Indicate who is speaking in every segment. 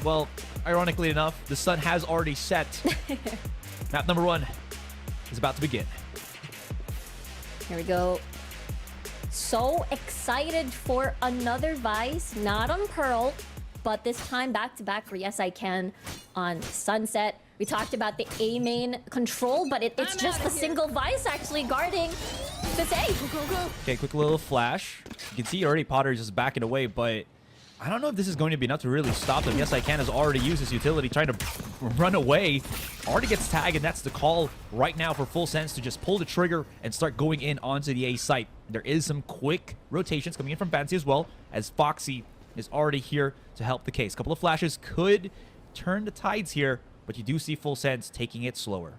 Speaker 1: well, ironically enough, the sun has already set. Map number 1 is about to begin.
Speaker 2: Here we go. So excited for another Vice, not on Pearl, but this time back-to-back for Yes I Can on Sunset. We talked about the A main control, but it's just a single Vice actually guarding this A.
Speaker 1: Okay, quick little flash. You can see already Potter is just backing away, but I don't know if this is going to be enough to really stop them. Yes I Can has already used his utility, trying to run away. Already gets tagged, and that's the call right now for Full Sense to just pull the trigger and start going in onto the A site. There is some quick rotations coming in from Fancy as well, as Foxy is already here to help the case. A couple of flashes could turn the tides here, but you do see Full Sense taking it slower.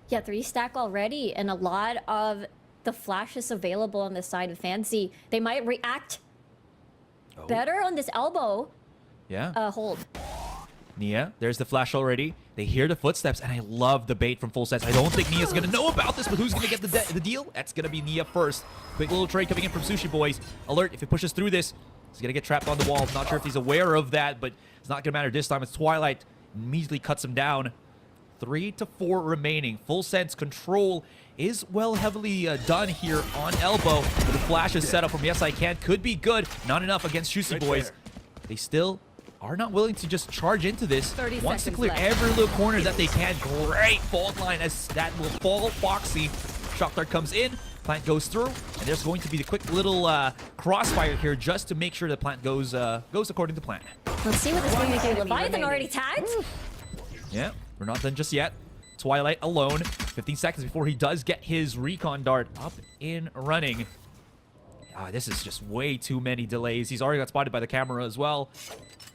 Speaker 2: Yeah, 3 stack already, and a lot of the flashes available on the side of Fancy. They might react better on this elbow.
Speaker 1: Yeah.
Speaker 2: Hold.
Speaker 1: Nia, there's the flash already. They hear the footsteps, and I love the bait from Full Sense. I don't think Nia's going to know about this, but who's going to get the deal? That's going to be Nia first. Quick little trade coming in from Sushi Boys. Alert, if he pushes through this, he's going to get trapped on the wall. Not sure if he's aware of that, but it's not going to matter this time. It's Twilight. Immediately cuts him down. 3 to 4 remaining. Full Sense control is well heavily done here on elbow. The flash is set up from Yes I Can. Could be good. Not enough against Sushi Boys. They still are not willing to just charge into this. Wants to clear every little corner that they can. Great fault line as that will fall. Foxy. Shock Dart comes in. Plant goes through. And there's going to be the quick little crossfire here just to make sure the plant goes according to plan.
Speaker 2: Let's see what this is going to do. Leviathan already tagged.
Speaker 1: Yeah, we're not done just yet. Twilight alone. 15 seconds before he does get his recon dart up and running. This is just way too many delays. He's already got spotted by the camera as well.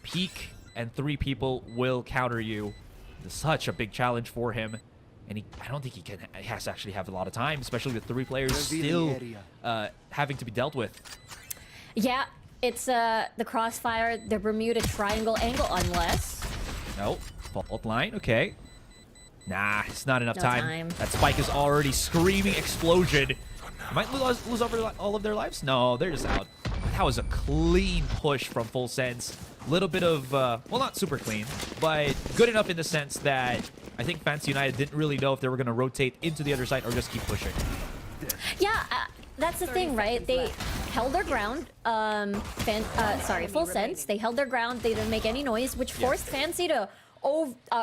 Speaker 1: Peek and 3 people will counter you. It's such a big challenge for him. And I don't think he has to actually have a lot of time, especially with 3 players still having to be dealt with.
Speaker 2: Yeah, it's the crossfire, the Bermuda Triangle angle, unless...
Speaker 1: No, fault line, okay. Nah, it's not enough
Speaker 2: No
Speaker 1: time. That spike is already screaming explosion. Might lose over all of their lives? No, they're just out. That was a clean push from Full Sense. A little bit of, well, not super clean, but good enough in the sense that I think Fancy United didn't really know if they were going to rotate into the other side or just keep pushing.
Speaker 2: Yeah, that's the thing, right? They held their ground. Full Sense. They held their ground. They didn't make any noise, which forced Fancy to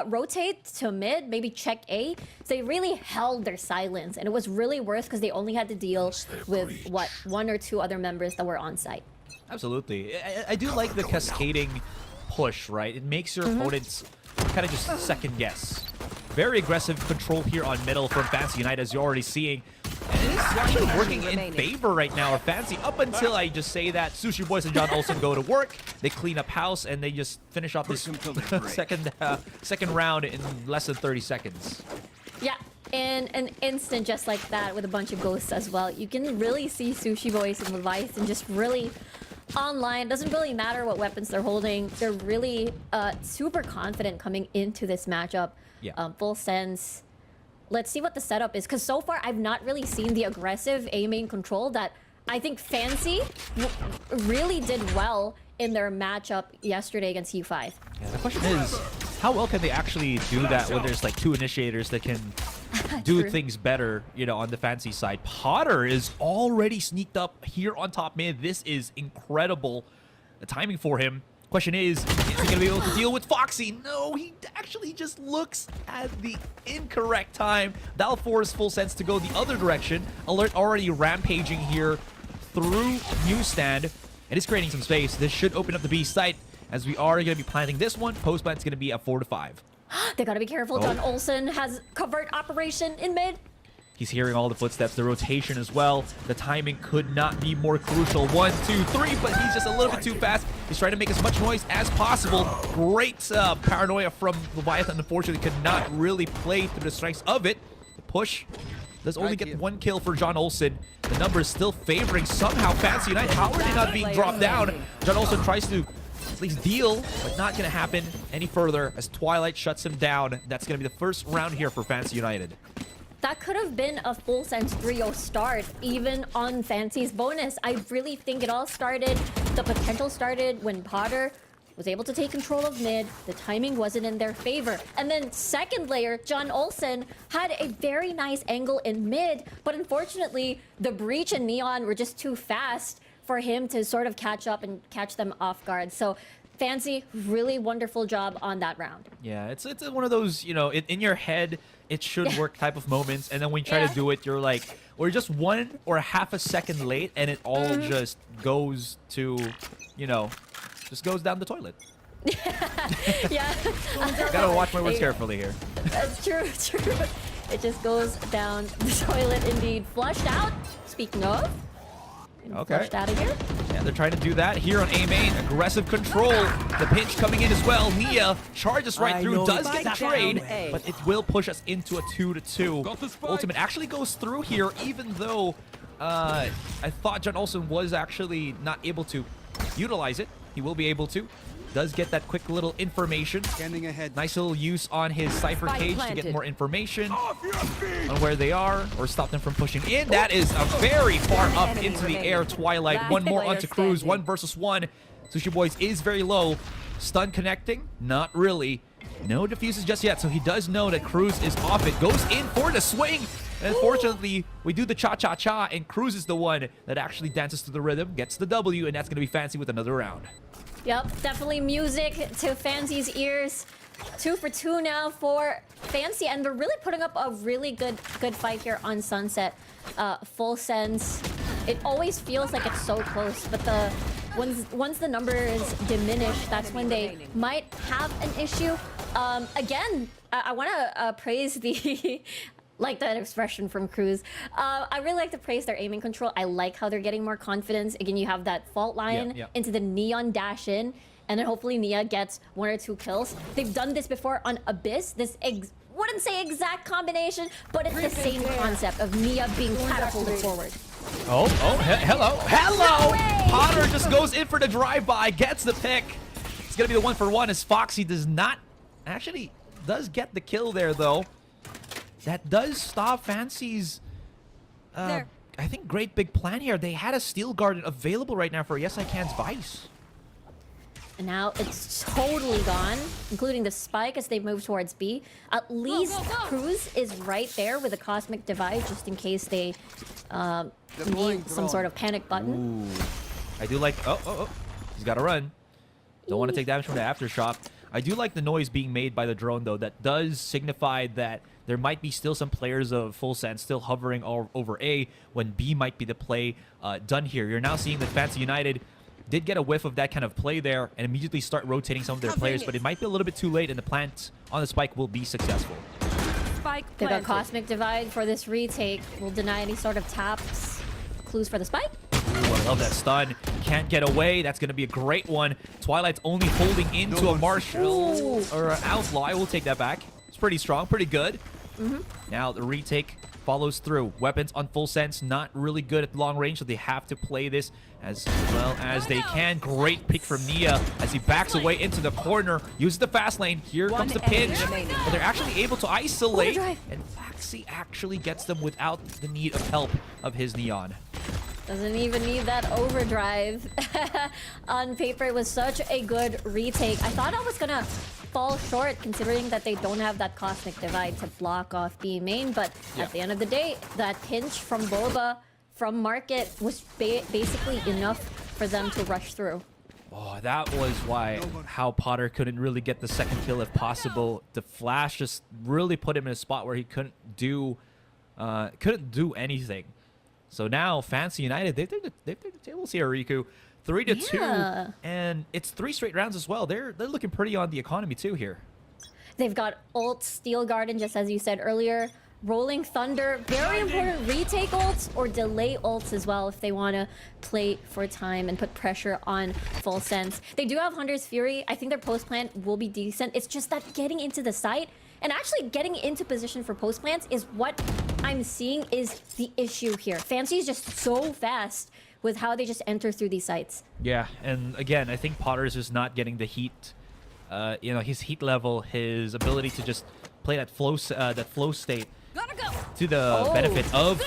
Speaker 2: rotate to mid, maybe check A. So they really held their silence, and it was really worse because they only had to deal with, what, 1 or 2 other members that were on site.
Speaker 1: Absolutely. I do like the cascading push, right? It makes your opponents kind of just second guess. Very aggressive control here on middle from Fancy United, as you're already seeing. And it is actually working in favor right now of Fancy, up until I just say that Sushi Boys and John Olsen go to work. They clean up house, and they just finish off this second round in less than 30 seconds.
Speaker 2: Yeah, in an instant just like that with a bunch of ghosts as well. You can really see Sushi Boys and Leviathan just really online. Doesn't really matter what weapons they're holding. They're really super confident coming into this matchup.
Speaker 1: Yeah.
Speaker 2: Full Sense. Let's see what the setup is, because so far I've not really seen the aggressive A main control that I think Fancy really did well in their matchup yesterday against U5.
Speaker 1: Yeah, the question is, how well can they actually do that when there's like 2 initiators that can do things better, you know, on the Fancy side? Potter is already sneaked up here on top mid. This is incredible. The timing for him. Question is he going to be able to deal with Foxy? No, he actually just looks at the incorrect time. That'll force Full Sense to go the other direction. Alert already rampaging here through Newsstand. It is creating some space. This should open up the B site, as we are going to be planting this one. Post plant's going to be at 4 to 5.
Speaker 2: They got to be careful. John Olsen has covert operation in mid.
Speaker 1: He's hearing all the footsteps, the rotation as well. The timing could not be more crucial. 1, 2, 3, but he's just a little bit too fast. He's trying to make as much noise as possible. Great paranoia from Leviathan. Unfortunately, could not really play through the strengths of it. The push does only get 1 kill for John Olsen. The number is still favoring somehow Fancy United. How are they not being dropped down? John Olsen tries to at least deal, but not going to happen any further as Twilight shuts him down. That's going to be the first round here for Fancy United.
Speaker 2: That could have been a Full Sense 3-0 start, even on Fancy's bonus. I really think it all started, the potential started when Potter was able to take control of mid. The timing wasn't in their favor. And then second layer, John Olsen had a very nice angle in mid, but unfortunately, the Breach and Neon were just too fast for him to sort of catch up and catch them off guard. So Fancy, really wonderful job on that round.
Speaker 1: Yeah, it's one of those, you know, in your head, it should work type of moments. And then when you try to do it, you're like, we're just 1 or half a second late, and it all just goes to, you know, just goes down the toilet.
Speaker 2: Yeah.
Speaker 1: Gotta watch my words carefully here.
Speaker 2: That's true, true. It just goes down the toilet indeed. Flushed out, speaking of.
Speaker 1: Okay.
Speaker 2: Flushed out of here.
Speaker 1: Yeah, they're trying to do that here on A main. Aggressive control. The pinch coming in as well. Nia charges right through, does get the trade, but it will push us into a 2-2. Ultimate actually goes through here, even though I thought John Olsen was actually not able to utilize it. He will be able to. Does get that quick little information.
Speaker 3: Scanning ahead.
Speaker 1: Nice little use on his Cypher cage to get more information on where they are, or stop them from pushing in. That is a very far up into the air. Twilight, one more onto Cruz, 1 versus 1. Sushi Boys is very low. Stun connecting? Not really. No diffuses just yet, so he does know that Cruz is off it. Goes in for the swing. And unfortunately, we do the cha-cha-cha, and Cruz is the one that actually dances to the rhythm, gets the W, and that's going to be Fancy with another round.
Speaker 2: Yep, definitely music to Fancy's ears. 2 for 2 now for Fancy, and they're really putting up a really good fight here on Sunset. Full sense. It always feels like it's so close, but once the numbers diminish, that's when they might have an issue. Again, I want to praise the like that expression from Cruz. I really like to praise their aiming control. I like how they're getting more confidence. Again, you have that fault line into the Neon dash in, and then hopefully Nia gets 1 or 2 kills. They've done this before on Abyss. This wouldn't say exact combination, but it's the same concept of Nia being catapulted forward.
Speaker 1: Hello! Potter just goes in for the drive-by, gets the pick. It's gonna be the 1-for-1 as Foxy does not, actually does get the kill there though. That does stop Fancy's, I think, great big plan here. They had a Steel Garden available right now for Yes I Can's Vice.
Speaker 2: And now it's totally gone, including the spike as they move towards B. At least Cruz is right there with a Cosmic Divide, just in case they need some sort of panic button.
Speaker 1: Ooh. I do like... Oh. He's got to run. Don't want to take damage from the Aftershock. I do like the noise being made by the drone, though. That does signify that there might be still some players of Full Sense still hovering over A when B might be the play done here. You're now seeing that Fancy United did get a whiff of that kind of play there and immediately start rotating some of their players, but it might be a little bit too late, and the plant on the spike will be successful.
Speaker 2: They've got Cosmic Divide for this retake. Will deny any sort of taps. Clues for the spike.
Speaker 1: Ooh, I love that stun. Can't get away. That's going to be a great one. Twilight's only holding into a Marshall or an Outlaw. I will take that back. It's pretty strong, pretty good. Now the retake follows through. Weapons on Full Sense, not really good at long range, so they have to play this as well as they can. Great pick from Nia as he backs away into the corner. Uses the fast lane. Here comes the pinch. But they're actually able to isolate. And Foxy actually gets them without the need of help of his Neon.
Speaker 2: Doesn't even need that overdrive. On paper, it was such a good retake. I thought I was gonna fall short considering that they don't have that Cosmic Divide to block off B main, but at the end of the day, that pinch from Boba from Market was basically enough for them to rush through.
Speaker 1: Oh, that was how Potter couldn't really get the second kill if possible. The flash just really put him in a spot where he couldn't do anything. So now Fancy United, they've turned the tables here, Riku. 3-2, and it's 3 straight rounds as well. They're looking pretty on the economy too here.
Speaker 2: They've got ult, Steel Garden, just as you said earlier. Rolling Thunder, very important retake ults or delay ults as well if they want to play for time and put pressure on Full Sense. They do have Hunter's Fury. I think their post plant will be decent. It's just that getting into the site and actually getting into position for post plants is what I'm seeing is the issue here. Fancy is just so fast with how they just enter through these sites. Yeah,
Speaker 1: and again, I think Potter's just not getting the heat, his heat level, his ability to just play that flow state to the benefit of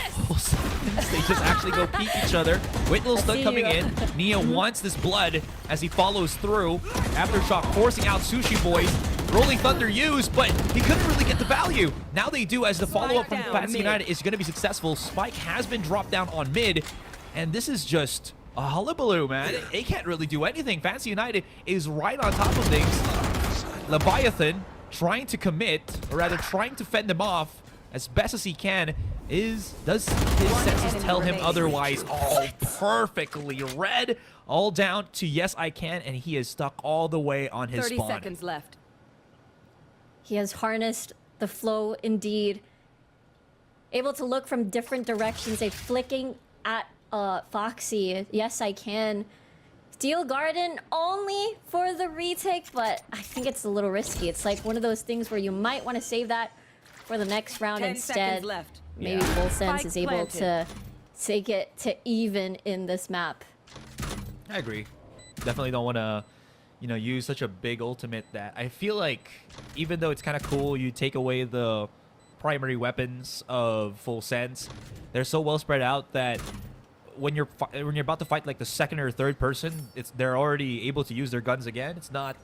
Speaker 1: They just actually go peek each other. Wait, little stun coming in. Nia wants this blood as he follows through. Aftershock forcing out Sushi Boys. Rolling Thunder used, but he couldn't really get the value. Now they do, as the follow-up from Fancy United is going to be successful. Spike has been dropped down on mid, and this is just a hullabaloo, man. They can't really do anything. Fancy United is right on top of things. Leviathan trying to commit, or rather trying to fend them off as best as he can. Does his senses tell him otherwise? Oh, perfectly read. All down to yes, I can, and he is stuck all the way on his
Speaker 3: 30
Speaker 1: spawn.
Speaker 3: seconds left.
Speaker 2: He has harnessed the flow indeed. Able to look from different directions. A flicking at Foxy. Yes, I can. Steel Garden only for the retake, but I think it's a little risky. It's like one of those things where you might want to save that for the next round
Speaker 3: 10
Speaker 2: instead.
Speaker 3: seconds left.
Speaker 2: Maybe Full Sense
Speaker 3: Spike
Speaker 2: is able to take it to even in this map.
Speaker 1: I agree. Definitely don't want to, you know, use such a big ultimate that I feel like, even though it's kind of cool, you take away the primary weapons of Full Sense. They're so well spread out that when you're about to fight like the second or third person, they're already able to use their guns again. It's not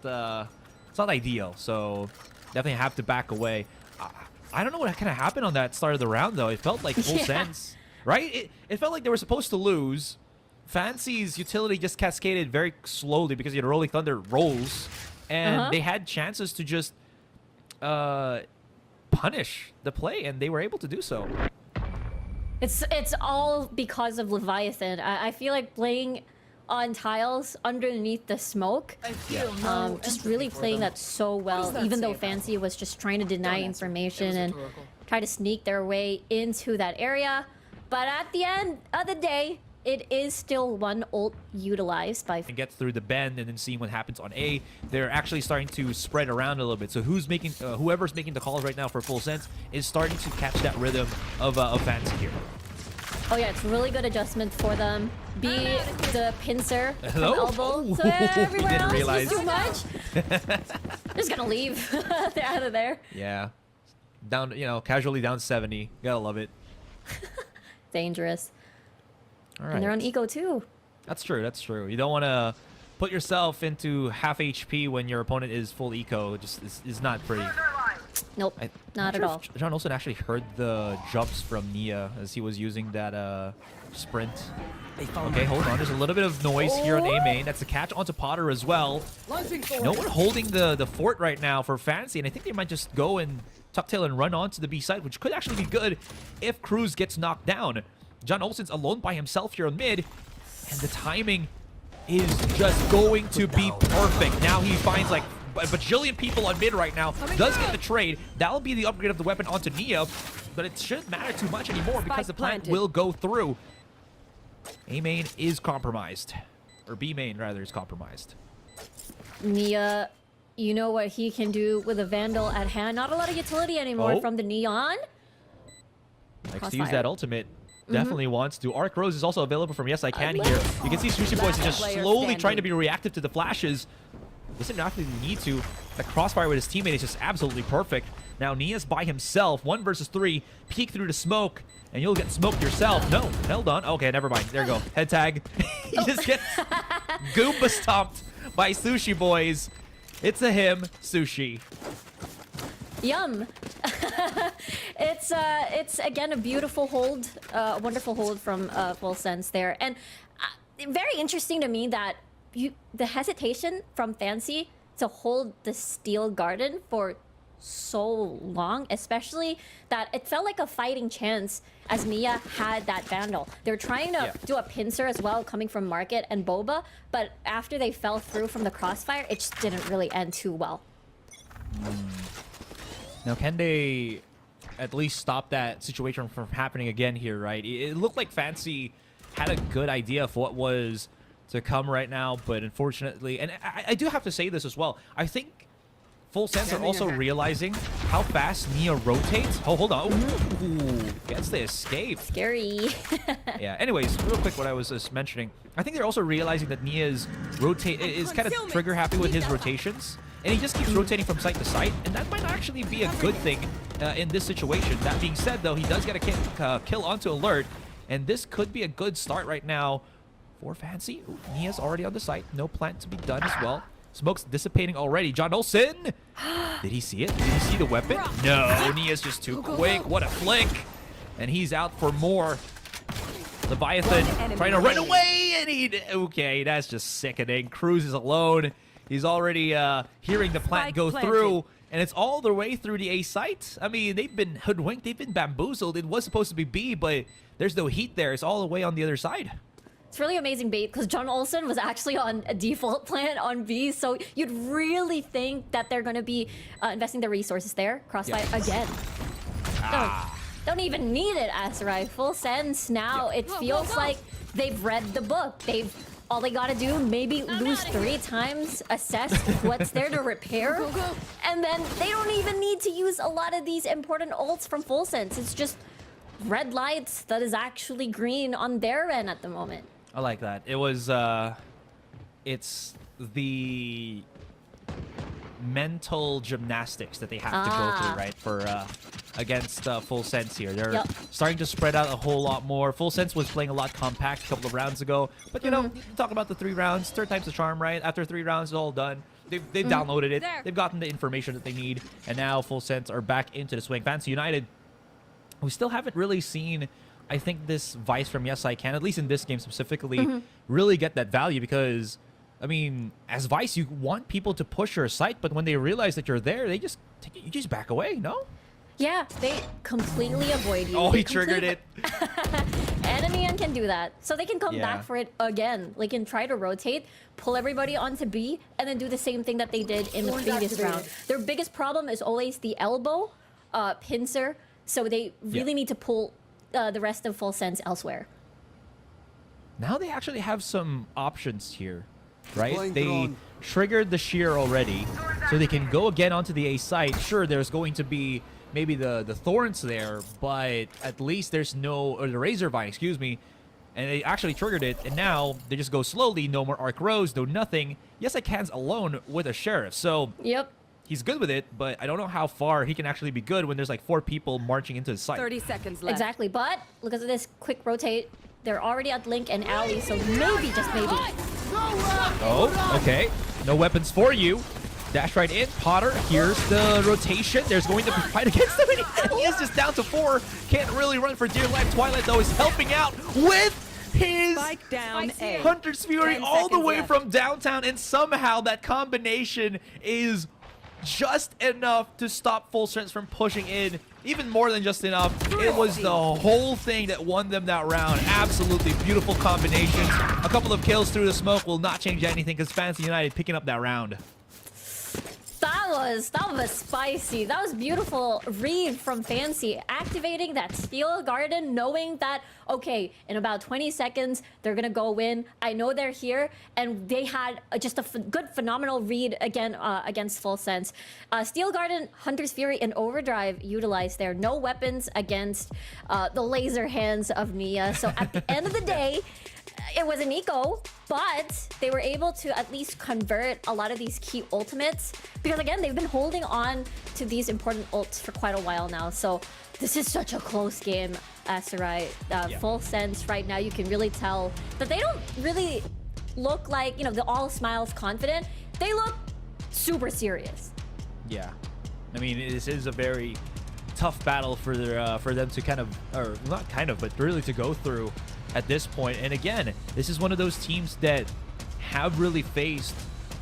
Speaker 1: ideal. So definitely have to back away. I don't know what kind of happened on that start of the round though. It felt like Full Sense, right? It felt like they were supposed to lose. Fancy's utility just cascaded very slowly because you had Rolling Thunder rolls, and they had chances to just punish the play, and they were able to do so.
Speaker 2: It's all because of Leviathan. I feel like playing on tiles underneath the smoke, just really playing that so well, even though Fancy was just trying to deny information and try to sneak their way into that area. But at the end of the day, it is still one ult utilized by...
Speaker 1: And gets through the bend and then seeing what happens on A. They're actually starting to spread around a little bit. So who's making, whoever's making the calls right now for Full Sense is starting to catch that rhythm of Fancy here.
Speaker 2: Oh yeah, it's really good adjustment for them. B, the pincer from
Speaker 1: Hello?
Speaker 2: elbow. So yeah, everywhere else
Speaker 1: realize.
Speaker 2: is too much. They're just gonna leave. They're out of there.
Speaker 1: Yeah. Down, you know, casually down 70. Gotta love it.
Speaker 2: Dangerous.
Speaker 1: All right.
Speaker 2: And they're on eco too.
Speaker 1: That's true. That's true. You don't want to put yourself into half HP when your opponent is full eco. It just is not pretty.
Speaker 2: Nope, not at all.
Speaker 1: John Olsen actually heard the jumps from Nia as he was using that sprint. Okay, hold on. There's a little bit of noise here on A main. That's a catch onto Potter as well. No one holding the fort right now for Fancy, and I think they might just go and tuck tail and run onto the B side, which could actually be good if Cruz gets knocked down. John Olsen's alone by himself here on mid, and the timing is just going to be perfect. Now he finds like a bajillion people on mid right now. Does get the trade. That'll be the upgrade of the weapon onto Nia, but it shouldn't matter too much anymore because the plant will go through. A main is compromised, or B main rather is compromised.
Speaker 2: Nia, you know what he can do with a Vandal at hand. Not a lot of utility anymore from the Neon.
Speaker 1: Likes to use that ultimate. Definitely wants to. Arc Rose is also available from Yes I Can here. You can see Sushi Boys is just slowly trying to be reactive to the flashes. Doesn't actually need to. The crossfire with his teammate is just absolutely perfect. Now Nia's by himself. 1 versus 3. Peek through the smoke, and you'll get smoked yourself. No, held on. Okay, never mind. There you go. Head tag. He just gets Goomba stomped by Sushi Boys. It's a him, Sushi.
Speaker 2: Yum. It's again a beautiful hold, wonderful hold from Full Sense there, and very interesting to me that the hesitation from Fancy to hold the Steel Garden for so long, especially that it felt like a fighting chance as Nia had that Vandal. They're trying to do a pincer as well coming from Market and Boba, but after they fell through from the crossfire, it just didn't really end too well.
Speaker 1: Now, can they at least stop that situation from happening again here, right? It looked like Fancy had a good idea of what was to come right now, but unfortunately, and I do have to say this as well, I think Full Sense are also realizing how fast Nia rotates. Oh, hold on. Ooh, gets the escape.
Speaker 2: Scary.
Speaker 1: Yeah, anyways, real quick what I was just mentioning. I think they're also realizing that Nia's is kind of trigger happy with his rotations. And he just keeps rotating from site to site, and that might actually be a good thing in this situation. That being said, though, he does get a kill onto Alert, And this could be a good start right now for Fancy. Ooh, Nia's already on the site. No plant to be done as well. Smoke's dissipating already. John Olsen! Did he see it? Did he see the weapon? No, Nia's just too quick. What a flick. And he's out for more. Leviathan trying to run away, and okay, that's just sickening. Cruz is alone. He's already hearing the plant go through, and it's all the way through the A site. I mean, they've been hoodwinked, they've been bamboozled. It was supposed to be B, but there's no heat there. It's all the way on the other side.
Speaker 2: It's really amazing bait because John Olsen was actually on a default plant on B, so you'd really think that they're going to be investing their resources there. Crossfire again. Don't even need it, Aserai. Full sense now. It feels like they've read the book. All they gotta do, maybe lose 3 times, assess what's there to repair, and then they don't even need to use a lot of these important ults from Full Sense. It's just red lights that is actually green on their end at the moment.
Speaker 1: I like that. It was, it's the mental gymnastics that they have to go through, right, for against Full Sense here. They're starting to spread out a whole lot more. Full Sense was playing a lot compact a couple of rounds ago, but you know, you talk about the 3 rounds, third time's the charm, right? After 3 rounds, it's all done. They've downloaded it. They've gotten the information that they need, and now Full Sense are back into the swing. Fancy United, we still haven't really seen, I think, this Vice from Yes I Can, at least in this game specifically, really get that value because, I mean, as Vice, you want people to push your site, but when they realize that you're there, you just back away, no?
Speaker 2: Yeah, they completely avoid you.
Speaker 1: Oh, he triggered it.
Speaker 2: Enemy can do that. So they can come back for it again. They can try to rotate, pull everybody onto B, and then do the same thing that they did in the previous round. Their biggest problem is always the elbow, pincer, so they really need to pull the rest of Full Sense elsewhere. Now
Speaker 1: they actually have some options here, right? They triggered the shear already, so they can go again onto the A site. Sure, there's going to be maybe the thorns there, but at least there's no, or the razor vine, excuse me, and they actually triggered it, and now they just go slowly. No more arc rows, no nothing. Yes, I Can's alone with a sheriff, so he's good with it, but I don't know how far he can actually be good when there's like 4 people marching into the site.
Speaker 3: 30 seconds left.
Speaker 2: Exactly, but look at this quick rotate. They're already at Link and Alley, so maybe, just maybe.
Speaker 1: Oh, okay. No weapons for you. Dash right in. Potter, here's the rotation. There's going to be fight against him. He is just down to 4. Can't really run for dear life. Twilight, though, is helping out with his Hunter's Fury all the way from downtown. And somehow that combination is just enough to stop Full Sense from pushing in. Even more than just enough. It was the whole thing that won them that round. Absolutely beautiful combination. A couple of kills through the smoke will not change anything because Fancy United picking up that round.
Speaker 2: That was spicy. That was beautiful read from Fancy. Activating that Steel Garden, knowing that, okay, in about 20 seconds, they're going to go in. I know they're here. And they had just a good, phenomenal read again against Full Sense. Steel Garden, Hunter's Fury, and Overdrive utilized there. No weapons against the laser hands of Nia. So at the end of the day, it was an eco, but they were able to at least convert a lot of these key ultimates because, again, they've been holding on to these important ults for quite a while now. So this is such a close game, Aserai. Full Sense right now, you can really tell that they don't really look like, you know, the all smiles confident. They look super serious.
Speaker 1: Yeah. I mean, this is a very tough battle for them to kind of, or not kind of, but really to go through at this point. And again, this is one of those teams that have really faced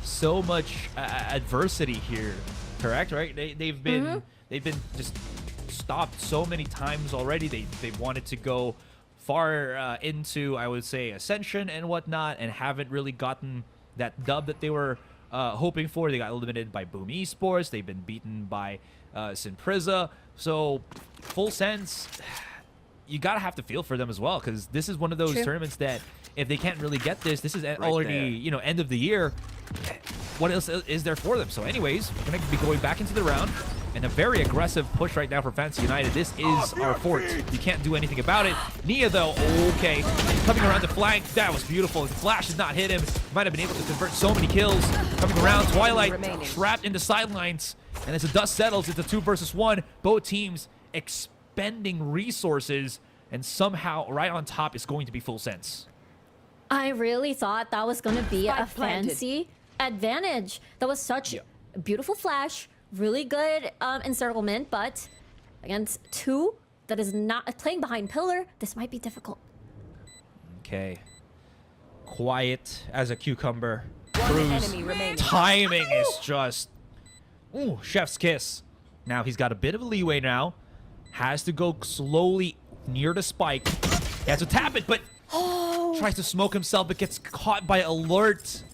Speaker 1: so much adversity here, correct? Right? They've been just stopped so many times already. They wanted to go far into, I would say, Ascension and whatnot, and haven't really gotten that dub that they were hoping for. They got eliminated by Boom Esports. They've been beaten by Synprisa. So Full Sense, you gotta have to feel for them as well, because this is one of those tournaments that if they can't really get this is already you know, end of the year. What else is there for them? So anyways, we're gonna be going back into the round, and a very aggressive push right now for Fancy United. This is our fort. You can't do anything about it. Nia, though, okay, coming around the flank. That was beautiful. The flash did not hit him. Might have been able to convert so many kills. Coming around, Twilight trapped in the sidelines, and as the dust settles, it's a 2 versus 1. Both teams expending resources and somehow right on top is going to be Full Sense.
Speaker 2: I really thought that was going to be
Speaker 3: Spike
Speaker 2: a
Speaker 3: planted.
Speaker 2: fancy advantage. That was such a beautiful flash, really good encirclement, but against 2 that is not playing behind pillar, this might be difficult.
Speaker 1: Okay. Quiet as a cucumber.
Speaker 3: One
Speaker 1: Cruz.
Speaker 3: enemy remaining.
Speaker 1: Timing is just... Ooh, chef's kiss. Now he's got a bit of leeway now. Has to go slowly near the spike. He has to tap it, but... Tries to smoke himself, but gets caught by Alert.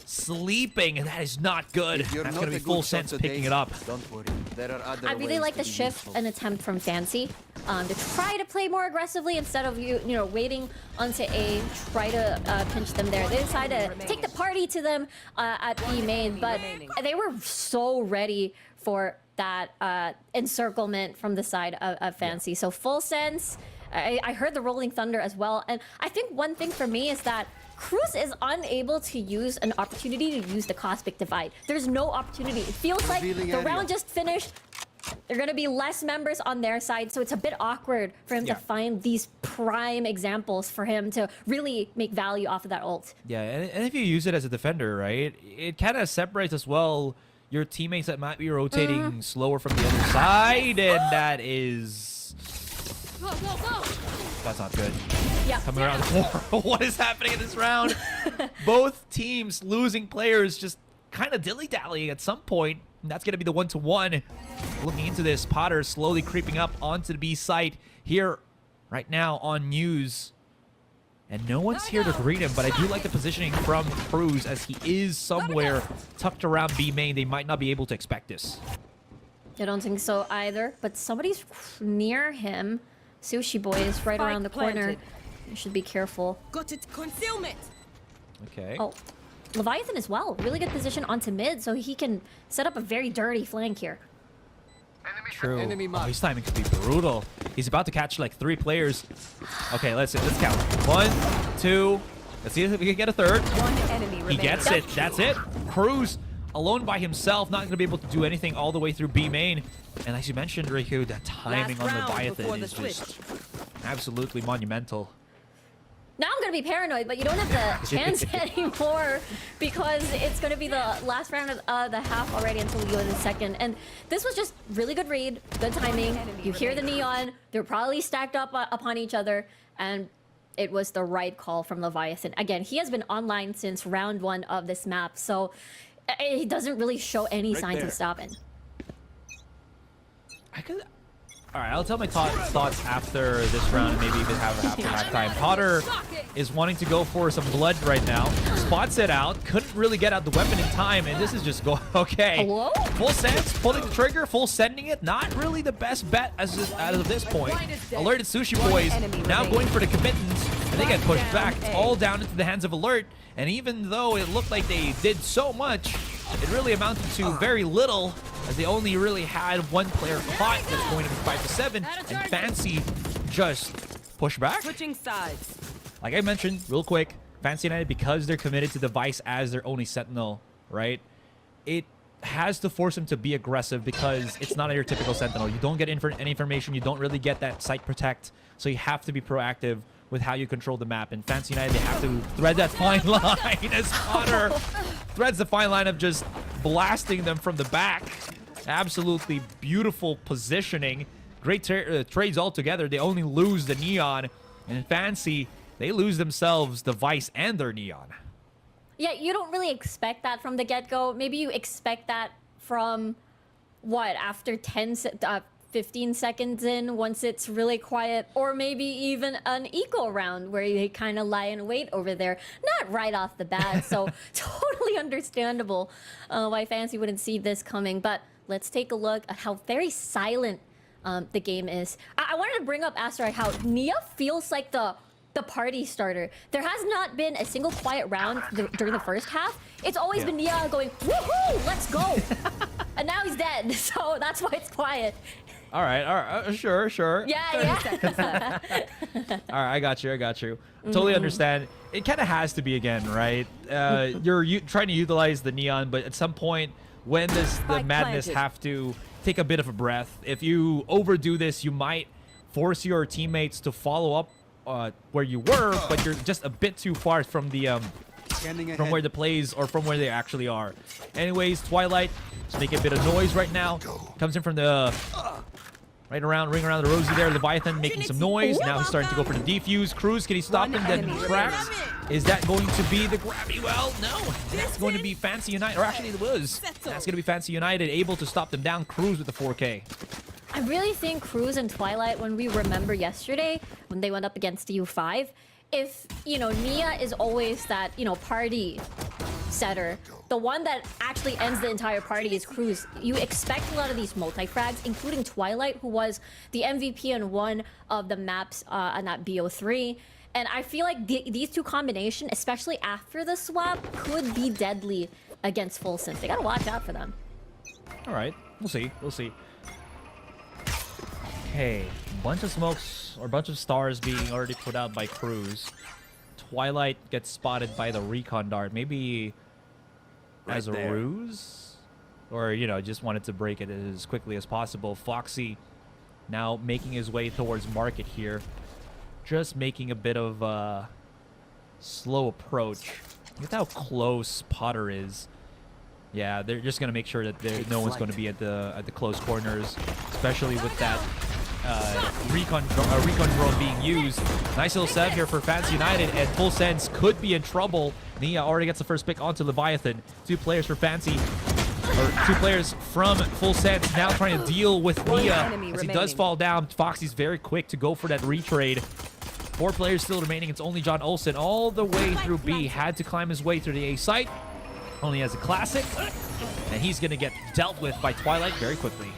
Speaker 1: Sleeping, and that is not good.
Speaker 4: If you're
Speaker 1: That's
Speaker 4: not
Speaker 1: going to
Speaker 4: a
Speaker 1: be Full
Speaker 4: good shot
Speaker 1: Sense
Speaker 4: today,
Speaker 1: picking it up.
Speaker 4: Don't worry. There are other
Speaker 2: I really
Speaker 4: ways
Speaker 2: like
Speaker 4: to
Speaker 2: the
Speaker 4: be
Speaker 2: shift
Speaker 4: useful.
Speaker 2: and attempt from Fancy to try to play more aggressively instead of you know waiting onto A, try to pinch them there. They decided to take the party to them at B main, but they were so ready for that encirclement from the side of Fancy. So Full Sense, I heard the Rolling Thunder as well, and I think one thing for me is that Cruz is unable to use an opportunity to use the Cosmic Divide. There's no opportunity. It feels like
Speaker 4: Revealing
Speaker 2: the
Speaker 4: area.
Speaker 2: round just finished. There are going to be less members on their side, so it's a bit awkward for him to find these prime examples for him to really make value off of that ult.
Speaker 1: Yeah, and if you use it as a defender, right, it kind of separates as well your teammates that might be rotating slower from the other side, and that is...
Speaker 3: Go, go, go.
Speaker 1: That's not good.
Speaker 2: Yeah.
Speaker 1: Coming around the corner. What is happening in this round? Both teams losing players just kind of dilly-dallying at some point. And that's going to be the 1-to-1. Looking into this, Potter slowly creeping up onto the B site here right now on News. And no one's here to greet him, but I do like the positioning from Cruz as he is somewhere tucked around B main. They might not be able to expect this.
Speaker 2: I don't think so either, but somebody's near him. Sushi Boy is right
Speaker 3: Spike
Speaker 2: around the corner.
Speaker 3: planted.
Speaker 2: You should be careful.
Speaker 3: Got it. Concealment.
Speaker 1: Okay.
Speaker 2: Oh, Leviathan as well. Really good position onto mid, so he can set up a very dirty flank here.
Speaker 1: True.
Speaker 4: Enemy
Speaker 1: Oh,
Speaker 4: mark.
Speaker 1: his timing could be brutal. He's about to catch like 3 players. Okay, let's count. 1, 2. Let's see if we can get a third.
Speaker 3: One enemy
Speaker 1: He
Speaker 3: remaining.
Speaker 1: gets it. That's it. Cruz alone by himself, not going to be able to do anything all the way through B main. And as you mentioned, Riku, that timing on
Speaker 3: round
Speaker 1: Leviathan
Speaker 3: before the
Speaker 1: is just
Speaker 3: switch.
Speaker 1: absolutely monumental.
Speaker 2: Now I'm gonna be paranoid, but you don't have the chance anymore because it's gonna be the last round of the half already until we go to the second. And this was just really good read, good timing. You hear the neon, they're probably stacked up upon each other, and it was the right call from Leviathan. Again, he has been online since round 1 of this map, so he doesn't really show any signs
Speaker 4: there.
Speaker 2: of stopping.
Speaker 1: I could. All right, I'll tell my thoughts after this round and maybe even have after halftime. Potter is wanting to go for some blood right now. Spots it out. Couldn't really get out the weapon in time, and this is just going... Okay.
Speaker 2: Hello?
Speaker 1: Full sense, pulling the trigger, full sending it. Not really the best bet as of this point. Alerted Sushi Boys now going for the committance, and they get pushed back. It's all down into the hands of Alert, and even though it looked like they did so much, it really amounted to very little, as they only really had 1 player caught. That's going to be 5-7, and Fancy just push back.
Speaker 3: Switching sides.
Speaker 1: Like I mentioned, real quick, Fancy United, because they're committed to the Vice as their only Sentinel, right? It has to force him to be aggressive because it's not your typical Sentinel. You don't get any information. You don't really get that site protect, so you have to be proactive with how you control the map. And Fancy United, they have to thread that fine line as Potter threads the fine line of just blasting them from the back. Absolutely beautiful positioning. Great trades altogether. They only lose the Neon. And Fancy, they lose themselves the Vice and their Neon.
Speaker 2: Yeah, you don't really expect that from the get-go. Maybe you expect that from, what, after 15 seconds in, once it's really quiet, or maybe even an eco round where they kind of lie in wait over there. Not right off the bat, so totally understandable why Fancy wouldn't see this coming. But let's take a look at how very silent the game is. I wanted to bring up, Asteroid, how Nia feels like the party starter. There has not been a single quiet round during the first half. It's always been Nia going, woohoo, let's go. And now he's dead, so that's why it's quiet.
Speaker 1: All right, sure.
Speaker 2: Yeah.
Speaker 1: All right, I got you. Totally understand. It kind of has to be again, right? You're trying to utilize the Neon, but at some point, when the madness
Speaker 3: planted.
Speaker 1: have to take a bit of a breath, if you overdo this, you might force your teammates to follow up where you were, but you're just a bit too far from the from where the plays or from where they actually are. Anyways, Twilight is making a bit of noise right now. Comes in from the ring around the Rosie there. Leviathan making some noise. Now he's starting to go for the defuse. Cruz, can he stop him? Then tracks. Is that going to be the grabby? Well, no. That's going to be Fancy United. Or actually, it was. That's going to be Fancy United able to stop them down. Cruz with the 4K.
Speaker 2: I really think Cruz and Twilight, when we remember yesterday, when they went up against the U5, if, you know, Nia is always that, you know, party setter, the one that actually ends the entire party is Cruz. You expect a lot of these multi-frags, including Twilight, who was the MVP in one of the maps on that BO3. And I feel like these two combination, especially after the swap, could be deadly against Full Synth. They gotta watch out for them.
Speaker 1: All right, we'll see. We'll see. Okay, bunch of smokes or bunch of stars being already put out by Cruz. Twilight gets spotted by the recon dart. Maybe as a ruse? Or, you know, just wanted to break it as quickly as possible. Foxy now making his way towards market here. Just making a bit of a slow approach. Look at how close Potter is. Yeah, they're just going to make sure that no one's going to be at the close corners, especially with that recon drone being used. Nice little save here for Fancy United, and Full Sense could be in trouble. Nia already gets the first pick onto Leviathan. 2 players for Fancy, or 2 players from Full Sense now trying to deal with Nia as he does fall down. Foxy's very quick to go for that retrade. 4 players still remaining. It's only John Olsen all the way through B. Had to climb his way through the A site. Only has a classic, and he's going to get dealt with by Twilight very quickly.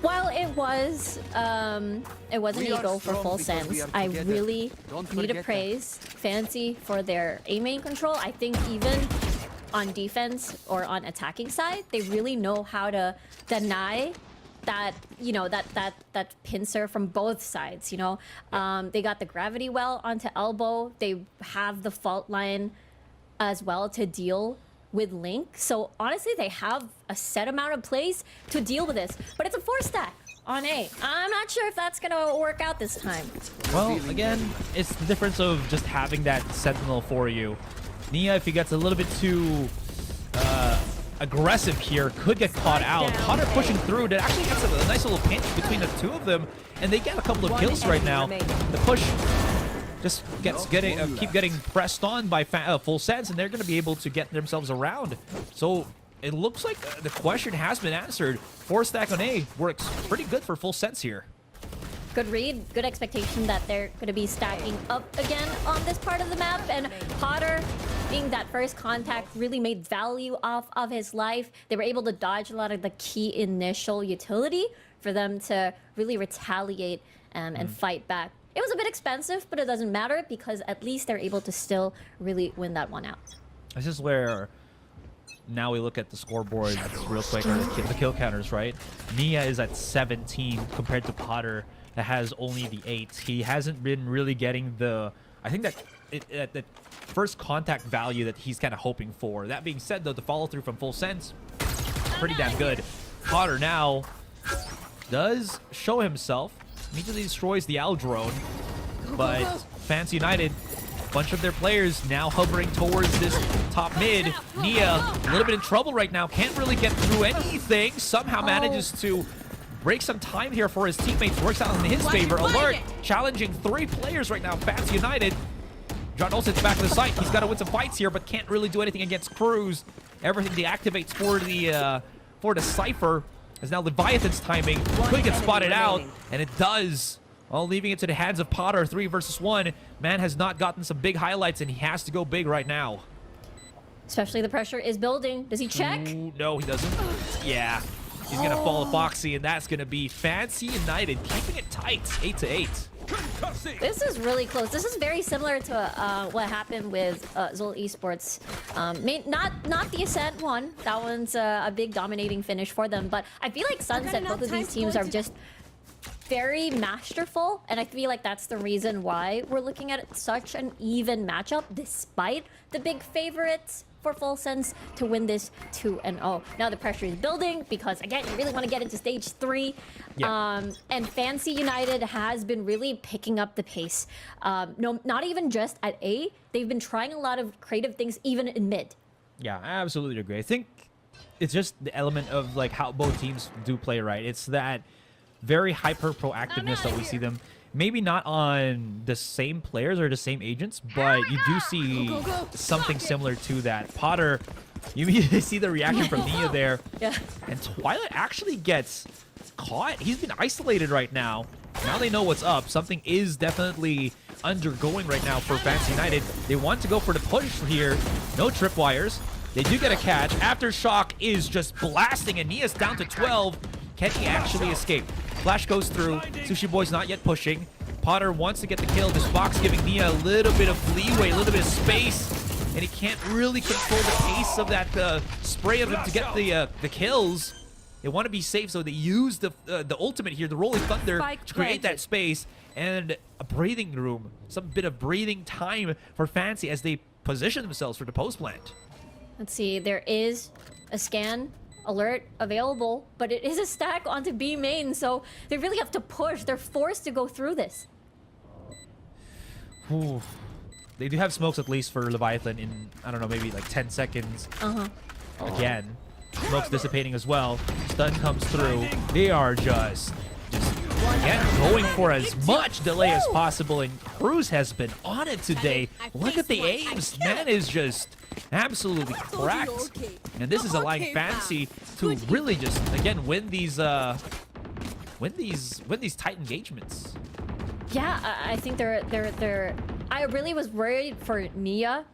Speaker 2: While it was an eagle for Full Sense, I really need to praise Fancy for their A-main control. I think even on defense or on attacking side, they really know how to deny that, you know, that pincer from both sides, you know. They got the gravity well onto elbow. They have the fault line as well to deal with Link. So honestly, they have a set amount of plays to deal with this. But it's a 4-stack on A. I'm not sure if that's gonna work out this time.
Speaker 1: Well, again, it's the difference of just having that sentinel for you. Nia, if he gets a little bit too aggressive here, could get caught out. Potter pushing through. That actually gets a nice little pinch between the 2 of them, and they get a couple of kills right now. The push just keep getting pressed on by Full Sense, and they're going to be able to get themselves around. So it looks like the question has been answered. 4-stack on A works pretty good for Full Sense here.
Speaker 2: Good read, good expectation that they're going to be stacking up again on this part of the map, and Potter being that first contact really made value off of his life. They were able to dodge a lot of the key initial utility for them to really retaliate and fight back. It was a bit expensive, but it doesn't matter because at least they're able to still really win that one out.
Speaker 1: This is where now we look at the scoreboard real quick, or the kill counters, right? Nia is at 17 compared to Potter that has only the 8. He hasn't been really getting the, I think that the first contact value that he's kind of hoping for. That being said, though, the follow through from Full Sense, pretty damn good. Potter now does show himself. Immediately destroys the Owl drone, but Fancy United, a bunch of their players now hovering towards this top mid. Nia, a little bit in trouble right now, can't really get through anything. Somehow manages to break some time here for his teammates. Works out in his favor. Alert, challenging 3 players right now. Fancy United. John Olsen's back to the site. He's got to win some fights here, but can't really do anything against Cruz. Everything deactivates for the Cypher. As now Leviathan's timing could get spotted out, and it does. Well, leaving it to the hands of Potter. 3 versus 1. Man has not gotten some big highlights, and he has to go big right now.
Speaker 2: Especially the pressure is building. Does he check?
Speaker 1: Ooh, no, he doesn't. Yeah, he's going to follow Foxy, and that's going to be Fancy United keeping it tight. 8-8.
Speaker 2: This is really close. This is very similar to what happened with Zol Esports. Not the Ascent one. That one's a big dominating finish for them. But I feel like Sunset, both of these teams are just very masterful. And I feel like that's the reason why we're looking at such an even matchup, despite the big favorites for Full Sense to win this 2-0. Now the pressure is building because, again, you really want to get into stage 3.
Speaker 1: Yeah.
Speaker 2: And Fancy United has been really picking up the pace. No, not even just at A. They've been trying a lot of creative things even in mid.
Speaker 1: Yeah, I absolutely agree. I think it's just the element of like how both teams do play, right? It's that very hyper proactiveness that we see them. Maybe not on the same players or the same agents, but you do see something similar to that. Potter, you see the reaction from Nia there.
Speaker 2: Yeah.
Speaker 1: And Twilight actually gets caught. He's been isolated right now. Now they know what's up. Something is definitely undergoing right now for Fancy United. They want to go for the push here. No tripwires. They do get a catch. Aftershock is just blasting, and Nia's down to 12. Can he actually escape? Flash goes through. Sushi Boy's not yet pushing. Potter wants to get the kill. This box giving Nia a little bit of leeway, a little bit of space. And he can't really control the pace of that spray of him to get the kills. They want to be safe, so they use the ultimate here, the Rolling Thunder, to create that space and a breathing room. Some bit of breathing time for Fancy as they position themselves for the post plant.
Speaker 2: Let's see, there is a scan alert available, but it is a stack onto B main, so they really have to push. They're forced to go through this.
Speaker 1: Ooh. They do have smokes at least for Leviathan in, I don't know, maybe like 10 seconds. Again, smoke's dissipating as well. Stun comes through. They are just again going for as much delay as possible, and Cruz has been on it today. Look at the aims. Man is just absolutely cracked. And this is allowing Fancy to really just again win these tight engagements.
Speaker 2: Yeah, I think they're I really was worried for Nia.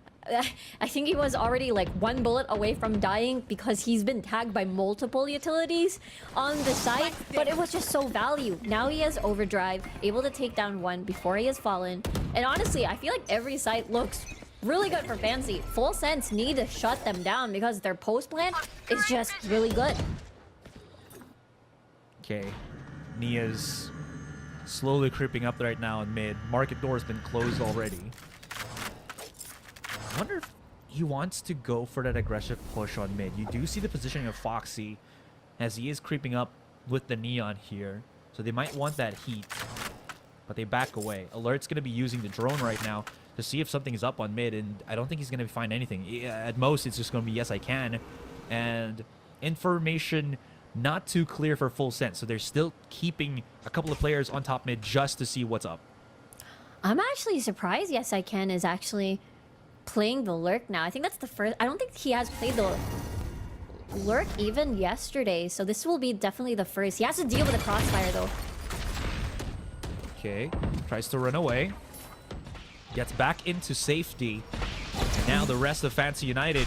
Speaker 2: I think he was already like one bullet away from dying because he's been tagged by multiple utilities on the site, but it was just so value. Now he has overdrive, able to take down one before he has fallen. And honestly, I feel like every site looks really good for Fancy. Full Sense need to shut them down because their post plant is just really good.
Speaker 1: Okay, Nia's slowly creeping up right now in mid. Market door has been closed already. I wonder if he wants to go for that aggressive push on mid. You do see the positioning of Foxy as he is creeping up with the Neon here. So they might want that heat, but they back away. Alert's going to be using the drone right now to see if something is up on mid, and I don't think he's going to find anything. At most, it's just going to be yes, I can. And information not too clear for Full Sense, so they're still keeping a couple of players on top mid just to see what's up.
Speaker 2: I'm actually surprised Yes I Can is actually playing the Lurk now. I think that's the first. I don't think he has played the Lurk even yesterday, so this will be definitely the first. He has to deal with the crossfire though.
Speaker 1: Okay, tries to run away. Gets back into safety. And now the rest of Fancy United.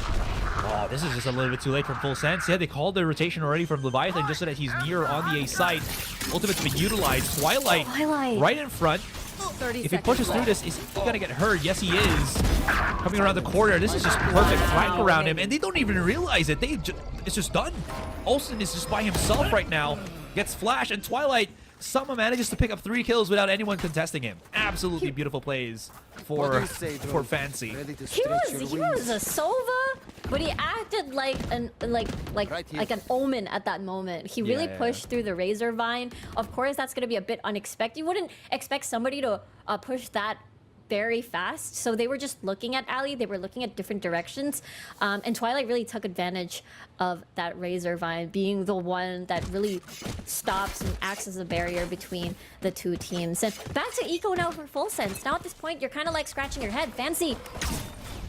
Speaker 1: Oh, this is just a little bit too late from Full Sense. Yeah, they called the rotation already from Leviathan just so that he's near on the A side. Ultimate's been utilized. Twilight right in front. If he pushes through this, is he gonna get hurt? Yes, he is. Coming around the corner. This is just perfect flank around him, and they don't even realize it. It's just done. Olsen is just by himself right now. Gets flash, and Twilight somehow manages to pick up 3 kills without anyone contesting him. Absolutely beautiful plays for Fancy.
Speaker 2: He was a Sova, but he acted like an omen at that moment. He really pushed through the Razor Vine. Of course, that's gonna be a bit unexpected. You wouldn't expect somebody to push that very fast, so they were just looking at Ali. They were looking at different directions, and Twilight really took advantage of that Razor Vine being the one that really stops and acts as a barrier between the two teams. And back to Eco now for Full Sense. Now at this point, you're kind of like scratching your head. Fancy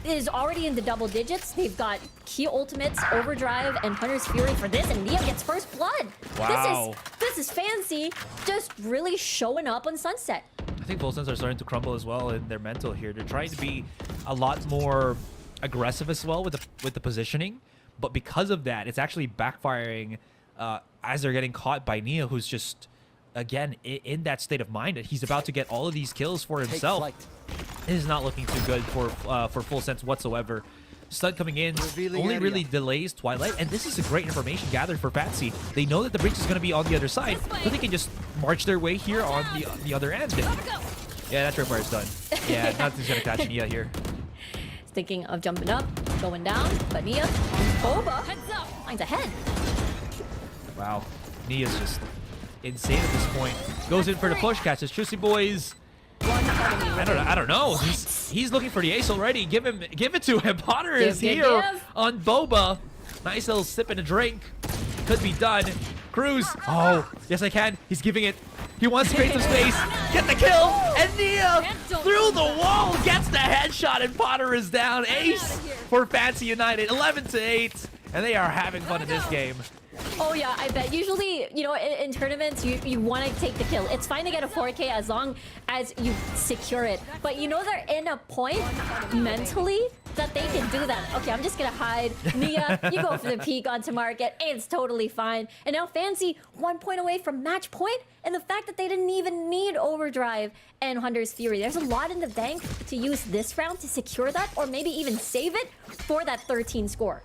Speaker 2: is already in the double digits. They've got key ultimates, Overdrive, and Hunter's Fury for this, and Nia gets first blood.
Speaker 1: Wow.
Speaker 2: This is Fancy just really showing up on Sunset.
Speaker 1: I think Full Sense are starting to crumble as well in their mental here. They're trying to be a lot more aggressive as well with the positioning, but because of that, it's actually backfiring as they're getting caught by Nia, who's just again in that state of mind that he's about to get all of these kills for himself. It is not looking too good for Full Sense whatsoever. Stun coming in only really delays Twilight, and this is a great information gathered for Fancy. They know that the breach is going to be on the other side, so they can just march their way here on the other end. Yeah, that tripwire's done. Yeah, nothing's going to catch Nia here.
Speaker 2: Thinking of jumping up. going down, but Nia on Boba
Speaker 3: Heads up.
Speaker 2: finds a head.
Speaker 1: Wow. Nia's just insane at this point. Goes in for the push, catches Juicy Boys. I don't know. He's looking for the ace already. Give it to him. Potter is here on Boba. Nice little sip and a drink. Could be done. Cruz. Oh, yes I can. He's giving it. He wants to create some space. Get the kill. And Nia through the wall gets the headshot, and Potter is down. Ace for Fancy United. 11-8. And they are having fun in this game.
Speaker 2: Oh yeah, I bet. Usually, you know, in tournaments, you want to take the kill. It's fine to get a 4K as long as you secure it. But you know they're in a point mentally that they can do that. Okay, I'm just gonna hide. Nia, you go for the peek onto market. It's totally fine. And now Fancy 1 point away from match point, and the fact that they didn't even need Overdrive and Hunter's Fury. There's a lot in the bank to use this round to secure that, or maybe even save it for that 13 score.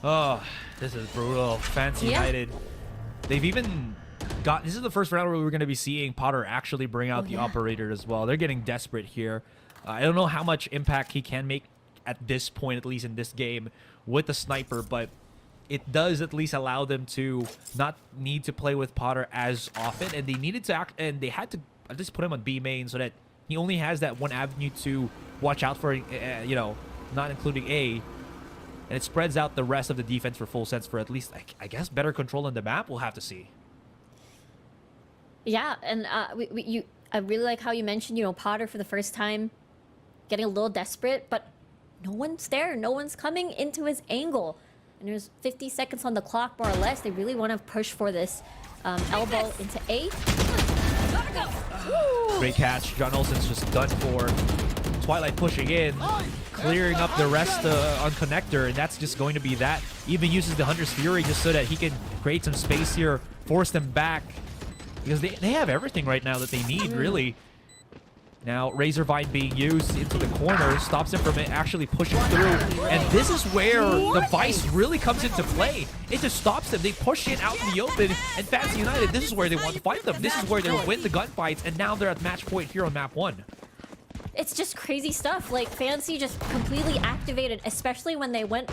Speaker 1: Oh, this is brutal. Fancy United. They've even got... This is the first round where we're going to be seeing Potter actually bring out the operator as well. They're getting desperate here. I don't know how much impact he can make at this point, at least in this game, with the sniper, but it does at least allow them to not need to play with Potter as often, and they needed to act, and they had to at least put him on B main so that he only has that one avenue to watch out for, you know, not including A. And it spreads out the rest of the defense for Full Sense for at least, I guess, better control on the map. We'll have to see.
Speaker 2: Yeah, and I really like how you mentioned, you know, Potter for the first time getting a little desperate, but no one's there. No one's coming into his angle. And there's 50 seconds on the clock, more or less. They really want to push for this elbow into A.
Speaker 1: Great catch. John Olsen's just done for. Twilight pushing in, clearing up the rest on connector, and that's just going to be that. Even uses the Hunter's Fury just so that he can create some space here, force them back, because they have everything right now that they need, really. Now, Razor Vine being used into the corner stops him from actually pushing through, and this is where the Vice really comes into play. It just stops them. They push it out in the open, and Fancy United, this is where they want to fight them. This is where they win the gunfights, and now they're at match point here on map 1.
Speaker 2: It's just crazy stuff. Like, Fancy just completely activated, especially when they went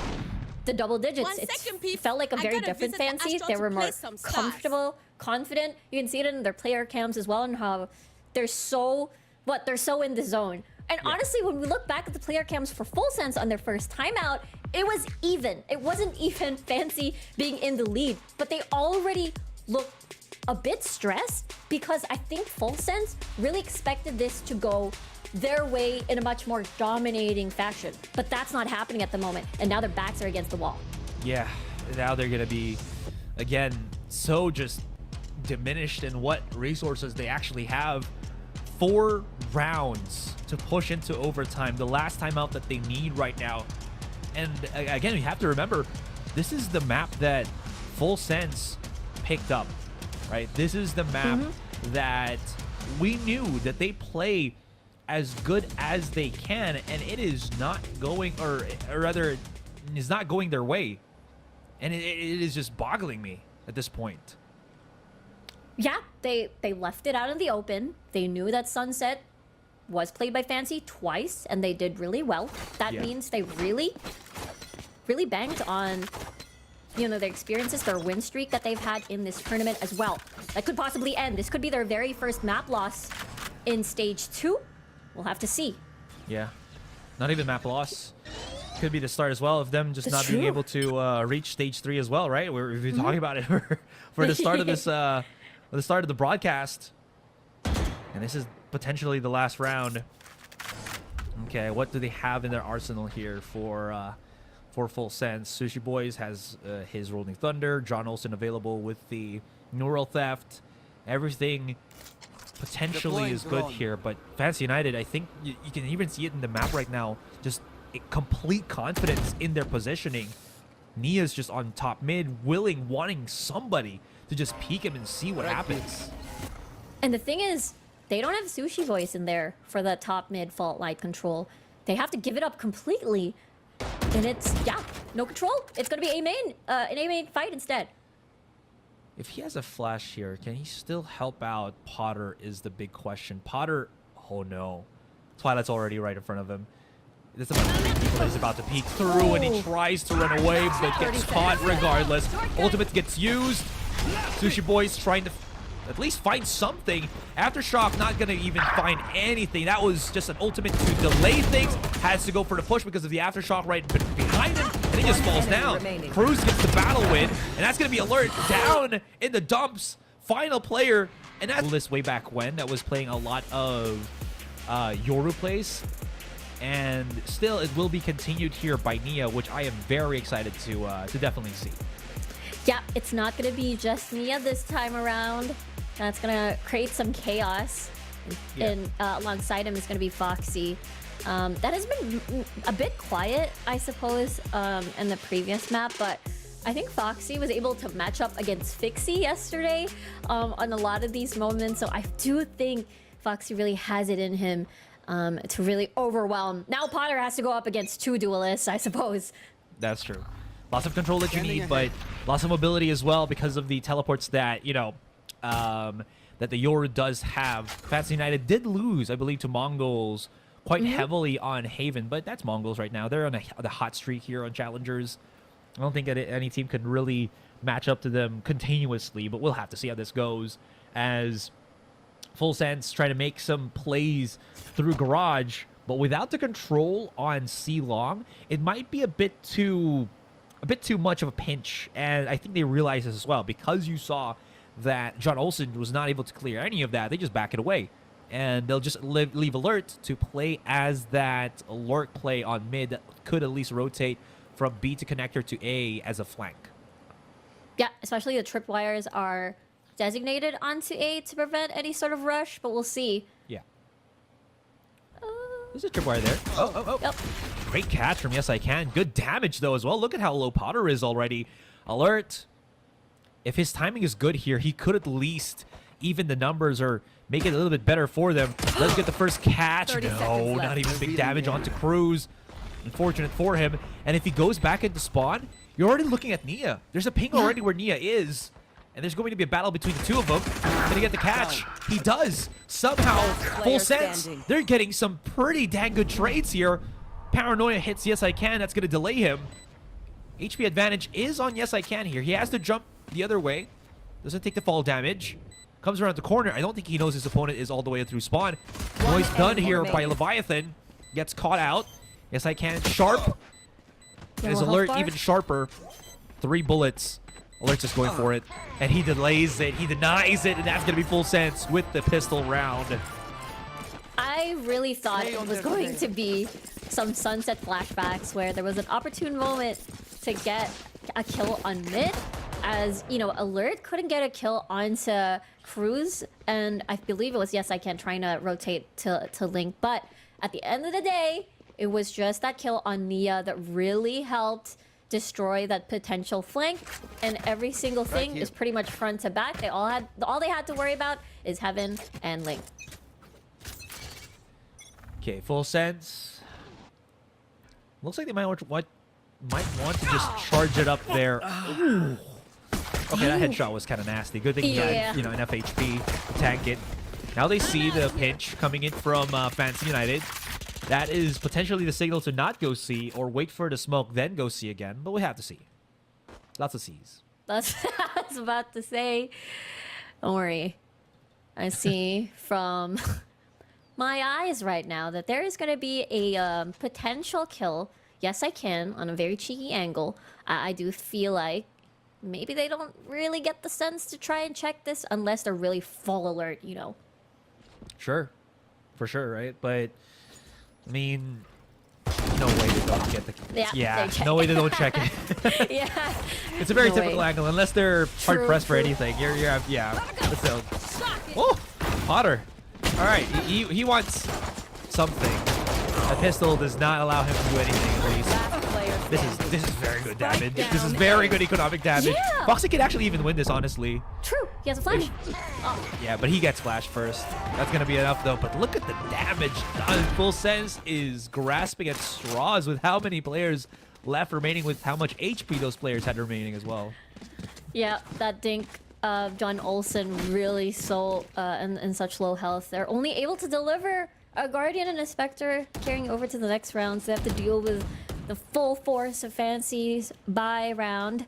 Speaker 2: the double digits. It felt like a very different Fancy. They were more comfortable, confident. You can see it in their player cams as well, and how they're so in the zone. And honestly, when we look back at the player cams for Full Sense on their first timeout, it was even. It wasn't even Fancy being in the lead, but they already looked a bit stressed because I think Full Sense really expected this to go their way in a much more dominating fashion. But that's not happening at the moment, and now their backs are against the wall.
Speaker 1: Yeah, now they're going to be, again, so just diminished in what resources they actually have. 4 rounds to push into overtime, the last time out that they need right now. And again, we have to remember, this is the map that Full Sense picked up, right? This is the map that we knew that they play as good as they can, and it is not going, or rather, it is not going their way. And it is just boggling me at this point.
Speaker 2: Yeah, they left it out in the open. They knew that Sunset was played by Fancy twice, and they did really well. That means they really banked on, you know, their experiences, their win streak that they've had in this tournament as well. That could possibly end. This could be their very first map loss in stage 2. We'll have to see. Yeah,
Speaker 1: not even map loss. Could be the start as well of them just not being able to reach stage 3 as well, right? We've been talking about it for the start of this, the start of the broadcast. And this is potentially the last round. Okay, what do they have in their arsenal here for Full Sense? Sushi Boys has his Rolling Thunder. John Olsen available with the Neural Theft. Everything potentially is good here, but Fancy United, I think you can even see it in the map right now, just complete confidence in their positioning. Nia's just on top mid, wanting somebody to just peek him and see what happens.
Speaker 2: And the thing is, they don't have Sushi Boys in there for the top mid fault line control. They have to give it up completely, and it's no control. It's gonna be an A main fight instead.
Speaker 1: If he has a flash here, can he still help out Potter is the big question. Potter, oh no. Twilight's already right in front of him. This is about three people that he's about to peek through, and he tries to run away, but gets caught regardless. Ultimate gets used. Sushi Boy's trying to at least find something. Aftershock not gonna even find anything. That was just an ultimate to delay things. Has to go for the push because of the Aftershock right behind him, and he just falls down. Cruz gets the battle win, and that's gonna be Alert down in the dumps. Final player, and that's this way back when that was playing a lot of Yoru plays. And still, it will be continued here by Nia, which I am very excited to definitely see.
Speaker 2: Yeah, it's not going to be just Nia this time around. That's going to create some chaos.
Speaker 1: Yeah.
Speaker 2: And alongside him is going to be Foxy. That has been a bit quiet, I suppose, in the previous map, but I think Foxy was able to match up against Fixie yesterday on a lot of these moments. So I do think Foxy really has it in him to really overwhelm. Now Potter has to go up against two duelists, I suppose.
Speaker 1: That's true. Lots of control that you need, but lots of mobility as well because of the teleports that, you know, that the Yoru does have. Fancy United did lose, I believe, to Mongols quite heavily on Haven, but that's Mongols right now. They're on the hot streak here on Challengers. I don't think that any team could really match up to them continuously, but we'll have to see how this goes as Full Sense try to make some plays through Garage, but without the control on C-Long, it might be a bit too much of a pinch, and I think they realize this as well. Because you saw that John Olsen was not able to clear any of that, they just back it away. And they'll just leave Alert to play as that Alert play on mid that could at least rotate from B to connector to A as a flank.
Speaker 2: Yeah, especially the tripwires are designated onto A to prevent any sort of rush, but we'll see.
Speaker 1: Yeah. There's a tripwire there. Oh.
Speaker 2: Yep.
Speaker 1: Great catch from Yes I Can. Good damage, though, as well. Look at how low Potter is already. Alert. If his timing is good here, he could at least even the numbers or make it a little bit better for them. Let's get the first catch. No, not even big damage onto Cruz. Unfortunate for him. And if he goes back into spawn, you're already looking at Nia. There's a ping already where Nia is. And there's going to be a battle between the two of them. Going to get the catch. He does. Somehow, Full Sense. They're getting some pretty dang good trades here. Paranoia hits Yes I Can. That's going to delay him. HP advantage is on Yes I Can here. He has to jump the other way. Doesn't take the fall damage. Comes around the corner. I don't think he knows his opponent is all the way through spawn. Noise done here by Leviathan. Gets caught out. Yes I Can. Sharp. And his Alert even sharper. 3 bullets. Alert's just going for it. And he delays it. He denies it. And that's going to be Full Sense with the pistol round.
Speaker 2: I really thought it was going to be some Sunset flashbacks where there was an opportune moment to get a kill on mid. As, you know, Alert couldn't get a kill onto Cruz. And I believe it was Yes I Can trying to rotate to Link. But at the end of the day, it was just that kill on Nia that really helped destroy that potential flank, and every single thing is pretty much front to back. All they had to worry about is Heaven and Link.
Speaker 1: Okay, Full Sense. Looks like they might want to just charge it up there. Ooh. Okay, that headshot was kind of nasty. Good thing he had, you know, enough HP to tank it. Now they see the pinch coming in from Fancy United. That is potentially the signal to not go C or wait for the smoke, then go C again. But we have to see. Lots of C's.
Speaker 2: That's what I was about to say. Don't worry. I see from my eyes right now that there is going to be a potential kill. Yes, I can, on a very cheeky angle. I do feel like maybe they don't really get the sense to try and check this unless they're really full alert, you know.
Speaker 1: Sure. For sure, right? But I mean, no way they don't get the... No way they don't check it.
Speaker 2: Yeah.
Speaker 1: It's a very typical angle, unless they're hard-pressed for anything. Yeah. So, oh, Potter. All right, he wants something. A pistol does not allow him to do anything, at least. This is very good damage. This is very good economic damage.
Speaker 2: Yeah.
Speaker 1: Foxy could actually even win this, honestly.
Speaker 2: True. He has a flash.
Speaker 1: Yeah, but he gets flash first. That's going to be enough, though. But look at the damage done. Full Sense is grasping at straws with how many players left remaining, with how much HP those players had remaining as well.
Speaker 2: Yeah, that dink of John Olsen really so in such low health. They're only able to deliver a Guardian and a Spectre carrying over to the next round, so they have to deal with the full force of Fancy's buy round.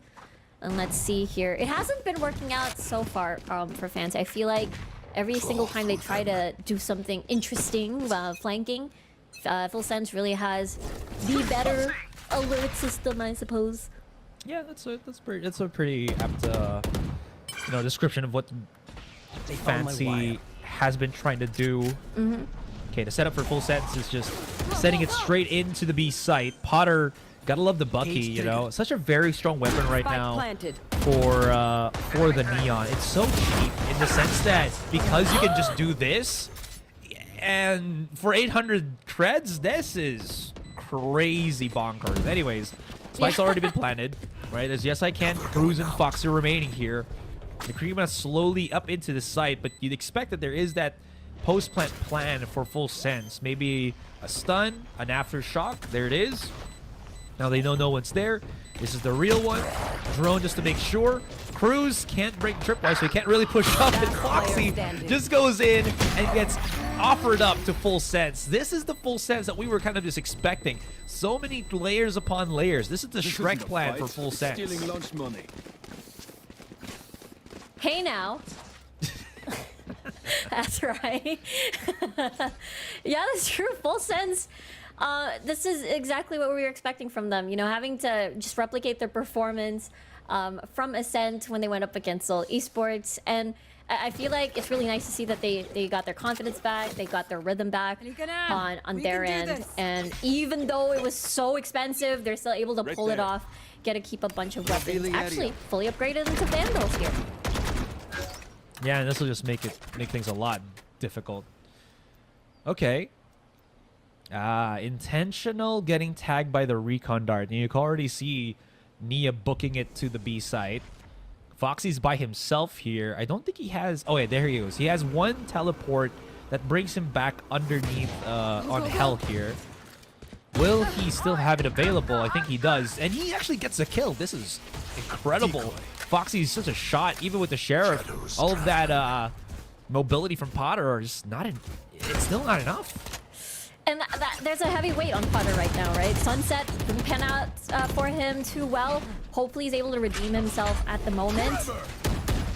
Speaker 2: And let's see here. It hasn't been working out so far for Fancy. I feel like every single time they try to do something interesting flanking, Full Sense really has the better alert system, I suppose.
Speaker 1: Yeah, that's a pretty apt description of what Fancy has been trying to do. Okay, the setup for Full Sense is just setting it straight into the B site. Potter, gotta love the Bucky, you know, such a very strong weapon right now for the Neon. It's so cheap in the sense that because you can just do this, and for 800 creds, this is crazy bonkers. Anyways, spike's already been planted, right? There's Yes I Can, Cruz, and Foxy remaining here. The cream is slowly up into the site, but you'd expect that there is that post-plant plan for Full Sense. Maybe a stun, an aftershock. There it is. Now they know no one's there. This is the real one. Drone just to make sure. Cruz can't break tripwire, so he can't really push up. And Foxy just goes in and gets offered up to Full Sense. This is the Full Sense that we were kind of just expecting. So many layers upon layers. This is the Shrek plan for Full Sense.
Speaker 4: Stealing lunch money.
Speaker 2: Hey now. That's right. Yeah, that's true. Full Sense. This is exactly what we were expecting from them. You know, having to just replicate their performance from Ascent when they went up against Esports. And I feel like it's really nice to see that they got their confidence back, they got their rhythm back on their end. And even though it was so expensive, they're still able to pull it off, get to keep a bunch of weapons. Actually, fully upgraded into Vandals here.
Speaker 1: Yeah, and this will just make things a lot difficult. Okay. Intentional getting tagged by the recon dart. And you can already see Nia booking it to the B site. Foxy's by himself here. I don't think he has... Oh, yeah, there he goes. He has one teleport that brings him back underneath on hell here. Will he still have it available? I think he does. And he actually gets a kill. This is incredible. Foxy's such a shot, even with the Sheriff. All of that mobility from Potter are just not... It's still not enough.
Speaker 2: And there's a heavy weight on Potter right now, right? Sunset didn't pan out for him too well. Hopefully he's able to redeem himself at the moment.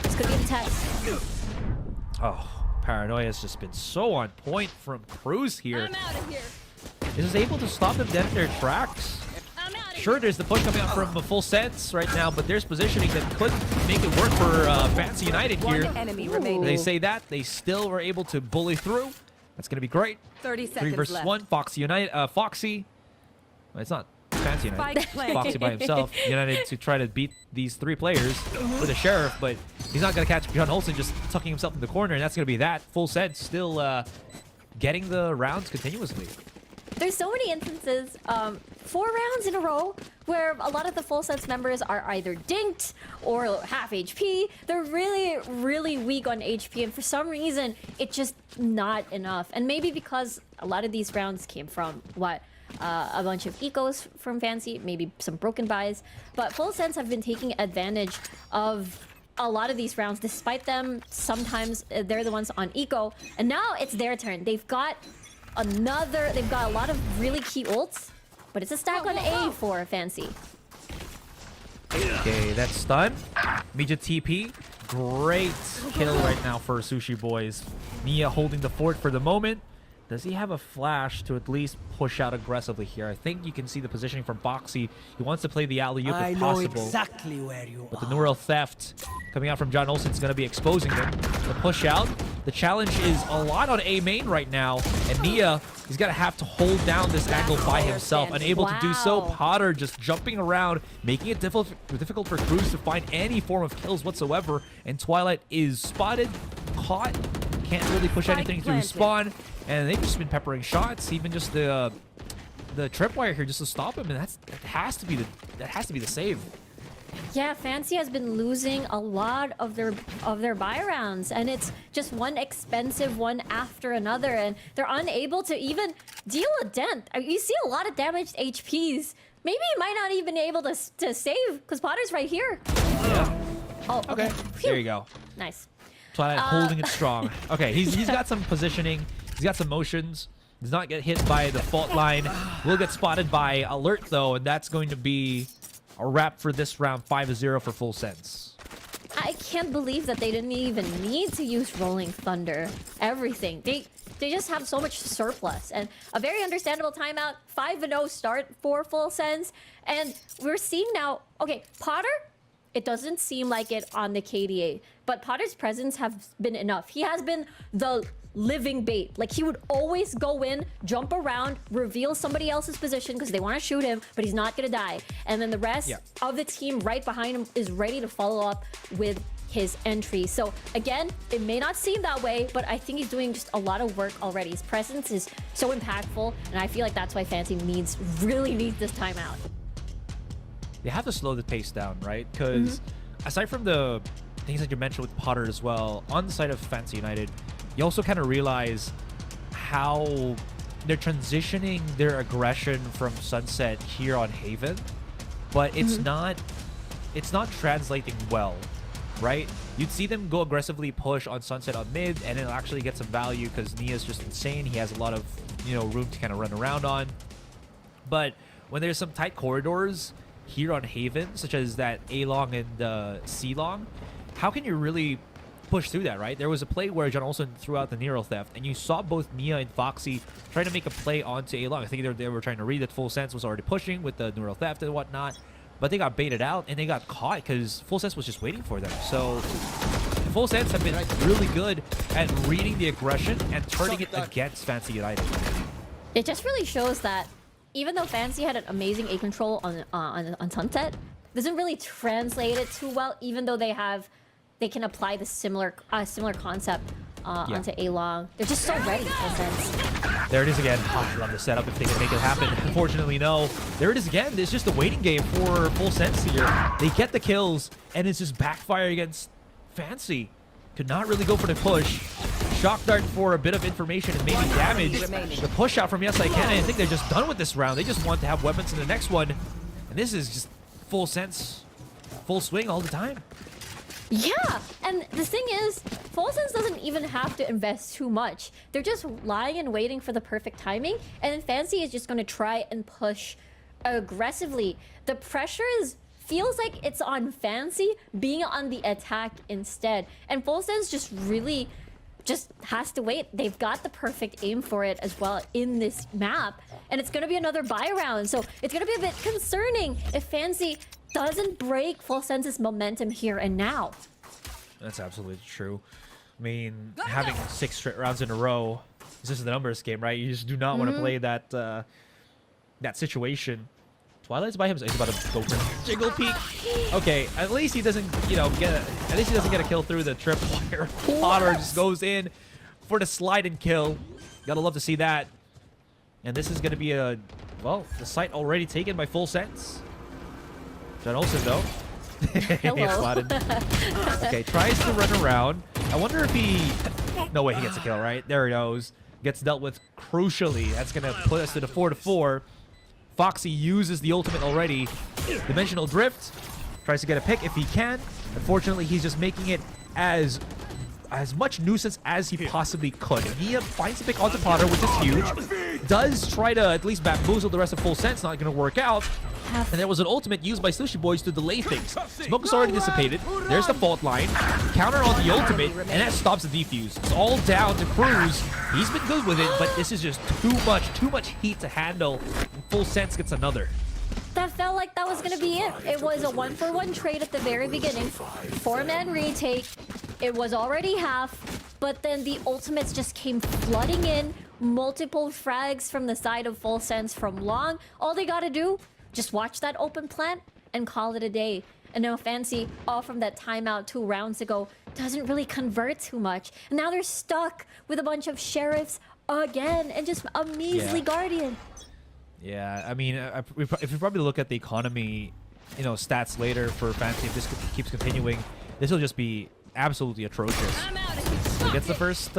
Speaker 2: This could be the test.
Speaker 1: Oh, Paranoia has just been so on point from Cruz here.
Speaker 3: I'm out of here.
Speaker 1: Is able to stop them dead in their tracks. Sure, there's the push coming out from Full Sense right now, but there's positioning that could make it work for Fancy United here. They say that. They still were able to bully through. That's going to be great.
Speaker 3: 30 seconds
Speaker 1: 3 versus
Speaker 3: left.
Speaker 1: 1. Foxy United. Foxy. Well, it's not Fancy United. Foxy by himself. United to try to beat these 3 players with a Sheriff, but he's not going to catch John Olsen just tucking himself in the corner, and that's going to be that. Full Sense still getting the rounds continuously.
Speaker 2: There's so many instances, 4 rounds in a row, where a lot of the Full Sense members are either dinked or half HP. They're really, really weak on HP, and for some reason, it's just not enough. And maybe because a lot of these rounds came from, a bunch of ecos from Fancy, maybe some broken buys. But Full Sense have been taking advantage of a lot of these rounds, despite them sometimes they're the ones on eco. And now it's their turn. They've got a lot of really key ults, but it's a stack on A for Fancy.
Speaker 1: Okay, that's stun. Immediate TP. Great kill right now for Sushi Boys. Nia holding the fort for the moment. Does he have a flash to at least push out aggressively here? I think you can see the positioning from Boxy. He wants to play the alley-oop if possible.
Speaker 5: I know exactly where you
Speaker 1: but the Neural Theft coming out from John Olsen is going to be exposing them. The push out. The challenge is a lot on A main right now. And Nia, he's going to have to hold down this angle by himself. Unable to do so. Potter just jumping around, making it difficult for Cruz to find any form of kills whatsoever. And Twilight is spotted, caught, can't really push anything through spawn. And they've just been peppering shots, even just the tripwire here just to stop him, and that has to be the save.
Speaker 2: Yeah, Fancy has been losing a lot of their buy rounds, and it's just one expensive one after another, and they're unable to even deal a dent. You see a lot of damaged HPs. Maybe he might not even be able to save because Potter's right here.
Speaker 1: Yeah.
Speaker 2: Oh, okay.
Speaker 1: There you go.
Speaker 2: Nice.
Speaker 1: Twilight holding it strong. Okay, he's got some positioning. He's got some motions. Does not get hit by the fault line. Will get spotted by Alert, though, and that's going to be a wrap for this round. 5-0 for Full Sense.
Speaker 2: I can't believe that they didn't even need to use Rolling Thunder. Everything. They just have so much surplus. And a very understandable timeout. 5-0 start for Full Sense. And we're seeing now... Okay, Potter, it doesn't seem like it on the KDA. But Potter's presence has been enough. He has been the living bait. Like, he would always go in, jump around, reveal somebody else's position because they want to shoot him, but he's not going to die. And then the rest of the team right behind him is ready to follow up with his entry. So again, it may not seem that way, but I think he's doing just a lot of work already. His presence is so impactful, and I feel like that's why Fancy really needs this timeout.
Speaker 1: They have to slow the pace down, right? Because aside from the things that you mentioned with Potter as well, on the side of Fancy United, you also kind of realize how they're transitioning their aggression from Sunset here on Haven, but it's not translating well, right? You'd see them go aggressively push on Sunset on mid, and it'll actually get some value because Nia's just insane. He has a lot of, you know, room to kind of run around on. But when there's some tight corridors here on Haven, such as that A-Long and C-Long, how can you really push through that, right? There was a play where John Olsen threw out the Neural Theft, and you saw both Nia and Foxy trying to make a play onto A-Long. I think they were trying to read that Full Sense was already pushing with the Neural Theft and whatnot, but they got baited out and they got caught because Full Sense was just waiting for them. So Full Sense have been really good at reading the aggression and turning it against Fancy United.
Speaker 2: It just really shows that even though Fancy had an amazing A control on Sunset, doesn't really translate it too well, even though they can apply the similar concept onto A-Long. They're just so ready, in a sense.
Speaker 1: There it is again. Oh, I love the setup if they can make it happen. Unfortunately, no. There it is again. It's just a waiting game for Full Sense here. They get the kills, and it's just backfire against Fancy. Could not really go for the push. Shock Dart for a bit of information and maybe damage. The push out from Yes I Can, and I think they're just done with this round. They just want to have weapons in the next one. And this is just Full Sense, full swing all the time.
Speaker 2: Yeah, and the thing is, Full Sense doesn't even have to invest too much. They're just lying and waiting for the perfect timing, and then Fancy is just going to try and push aggressively. The pressure feels like it's on Fancy being on the attack instead, and Full Sense just really has to wait. They've got the perfect aim for it as well in this map, and it's going to be another buy round, so it's going to be a bit concerning if Fancy doesn't break Full Sense's momentum here and now.
Speaker 1: That's absolutely true. I mean, having 6 straight rounds in a row, this is the numbers game, right? You just do not want to play that that situation. Twilight's by himself. He's about to go for Jiggle Peek. Okay, at least he doesn't, you know, get a kill through the tripwire. Potter just goes in for the slide and kill. Gotta love to see that. And this is gonna be a, well, the site already taken by Full Sense. John Olsen, though. Spotted. Okay, tries to run around. I wonder if he... No way he gets a kill, right? There he goes. Gets dealt with crucially. That's going to put us to the 4-4. Foxy uses the ultimate already. Dimensional Drift. Tries to get a pick if he can. Unfortunately, he's just making it as much nuisance as he possibly could. Nia finds a pick onto Potter, which is huge. Does try to at least bamboozle the rest of Full Sense. Not going to work out. And there was an ultimate used by Sushi Boys to delay things. Smoke is already dissipated. There's the fault line. Counter on the ultimate, and that stops the defuse. It's all down to Cruz. He's been good with it, but this is just too much heat to handle. And Full Sense gets another.
Speaker 2: That felt like that was going to be it. It was a 1-for-1 trade at the very beginning. 4-man retake. It was already half, but then the ultimates just came flooding in. Multiple frags from the side of Full Sense from long. All they got to do, just watch that open plant and call it a day. And now Fancy, all from that timeout 2 rounds ago, doesn't really convert too much. And now they're stuck with a bunch of sheriffs again and just a measly Guardian.
Speaker 1: Yeah, I mean, if you probably look at the economy, you know, stats later for Fancy, if this keeps continuing, this will just be absolutely atrocious. He gets the first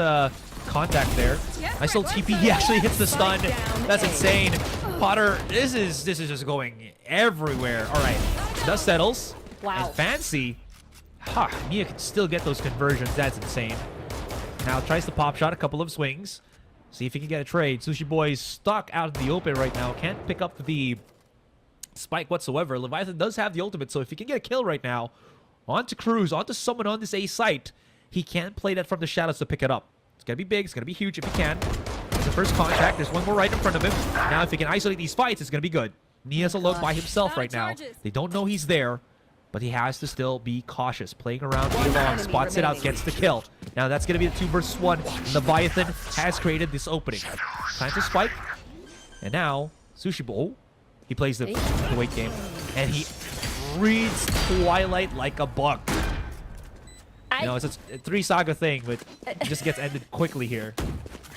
Speaker 1: contact there. Nice little TP. He actually hits the stun. That's insane. Potter, this is just going everywhere. All right, dust settles.
Speaker 2: Wow.
Speaker 1: And Fancy, Nia can still get those conversions. That's insane. Now tries to pop shot a couple of swings. See if he can get a trade. Sushi Boy's stuck out in the open right now. Can't pick up the spike whatsoever. Leviathan does have the ultimate, so if he can get a kill right now, onto Cruz, onto someone on this A site, he can't play that from the shadows to pick it up. It's going to be big. It's going to be huge if he can. It's the first contact. There's one more right in front of him. Now, if he can isolate these fights, it's going to be good. Nia's alone by himself right now. They don't know he's there, but he has to still be cautious. Playing around A-Long, spots it out, gets the kill. Now, that's going to be the 2 versus 1. Leviathan has created this opening. Time to spike. And now, Sushi Boy, he plays the wait game, and he reads Twilight like a buck. You know, it's a 3 saga thing, but it just gets ended quickly here.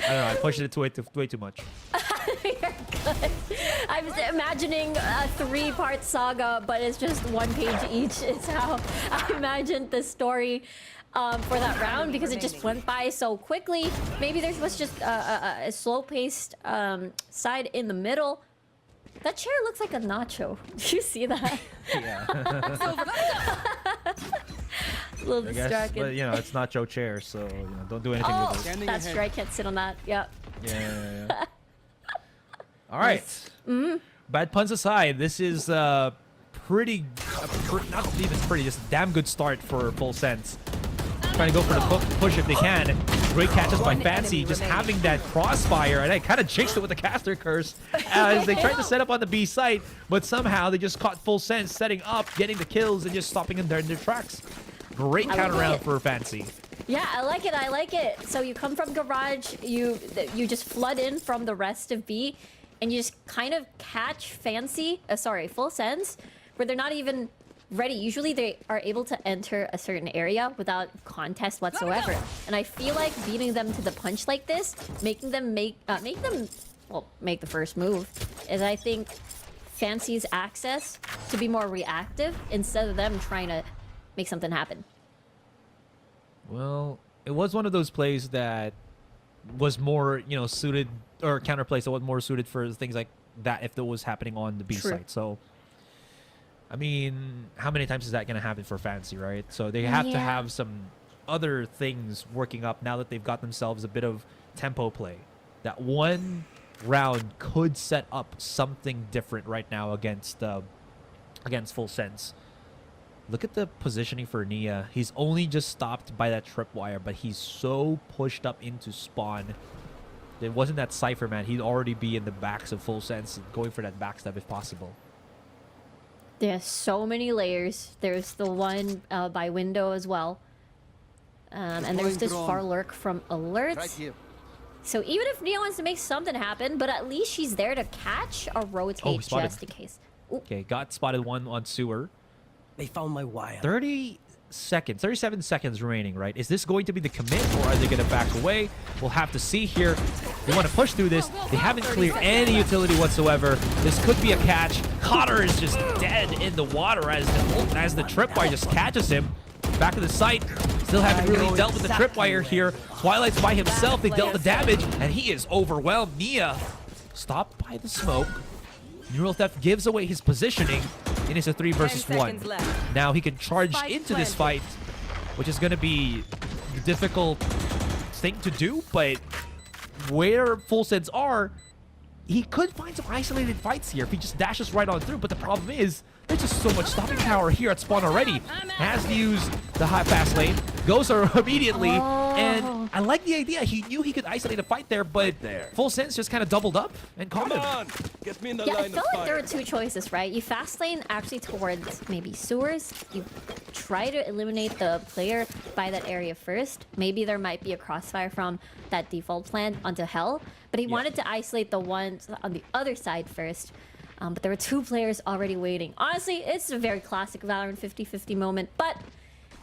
Speaker 1: I don't know, I pushed it way too much.
Speaker 2: You're good. I was imagining a 3-part saga, but it's just 1 page each. It's how I imagined the story for that round, because it just went by so quickly. Maybe there was just a slow-paced side in the middle. That chair looks like a nacho. Do you see that?
Speaker 1: Yeah.
Speaker 2: A little distracted.
Speaker 1: But, you know, it's not Joe chair, so you know, don't do anything with it.
Speaker 2: That's true. I can't sit on that. Yep.
Speaker 1: Yeah. All right. Bad puns aside, this is not even pretty, just a damn good start for Full Sense. Trying to go for the push if they can. Great catches by Fancy, just having that crossfire, and I kind of jinxed it with the caster curse as they tried to set up on the B site, but somehow they just caught Full Sense setting up, getting the kills, and just stopping them there in their tracks. Great counter round for Fancy.
Speaker 2: Yeah, I like it. I like it. So you come from garage, you just flood in from the rest of B, and you just kind of catch Full Sense, where they're not even ready. Usually they are able to enter a certain area without contest whatsoever. And I feel like beating them to the punch like this, making them make the first move, is I think Fancy's access to be more reactive instead of them trying to make something happen.
Speaker 1: Well, it was one of those plays that was more, you know, suited, or counterplays that was more suited for things like that if that was happening on the B site. So, I mean, how many times is that going to happen for Fancy, right? So they have to have some other things working up now that they've got themselves a bit of tempo play. That one round could set up something different right now against Full Sense. Look at the positioning for Nia. He's only just stopped by that tripwire, but he's so pushed up into spawn. It wasn't that Cypher, man. He'd already be in the backs of Full Sense, going for that backstab if possible.
Speaker 2: There's so many layers. There's the one by window as well. And there's this far lurk from Alert.
Speaker 4: Right,
Speaker 2: so even if Nia wants to make something happen, but at least she's there to catch or rotate just in case. Ooh.
Speaker 1: Okay, got spotted one on sewer.
Speaker 4: They found my wire.
Speaker 1: 37 seconds remaining, right? Is this going to be the commit, or are they going to back away? We'll have to see here. They want to push through this. They haven't cleared any utility whatsoever. This could be a catch. Cotter is just dead in the water as the tripwire just catches him. Back to the site. Still haven't really dealt with the tripwire here. Twilight's by himself. They dealt the damage, and he is overwhelmed. Nia stopped by the smoke. Neural Theft gives away his positioning. And it's a 3 versus 1. Now he can charge into this fight, which is going to be a difficult thing to do, but where Full Sense are, he could find some isolated fights here if he just dashes right on through. But the problem is, there's just so much stopping power here at spawn already. Has to use the high fast lane, goes immediately, and I like the idea. He knew he could isolate a fight there, but Full Sense just kind of doubled up and caught him.
Speaker 4: Get me in the
Speaker 2: Yeah, I
Speaker 4: line
Speaker 2: feel
Speaker 4: of
Speaker 2: like
Speaker 4: fire.
Speaker 2: there are 2 choices, right? You fast lane actually towards maybe sewers. You try to eliminate the player by that area first. Maybe there might be a crossfire from that default plan onto Hell, but he wanted to isolate the ones on the other side first. But there were 2 players already waiting. Honestly, it's a very classic Valorant 50-50 moment, but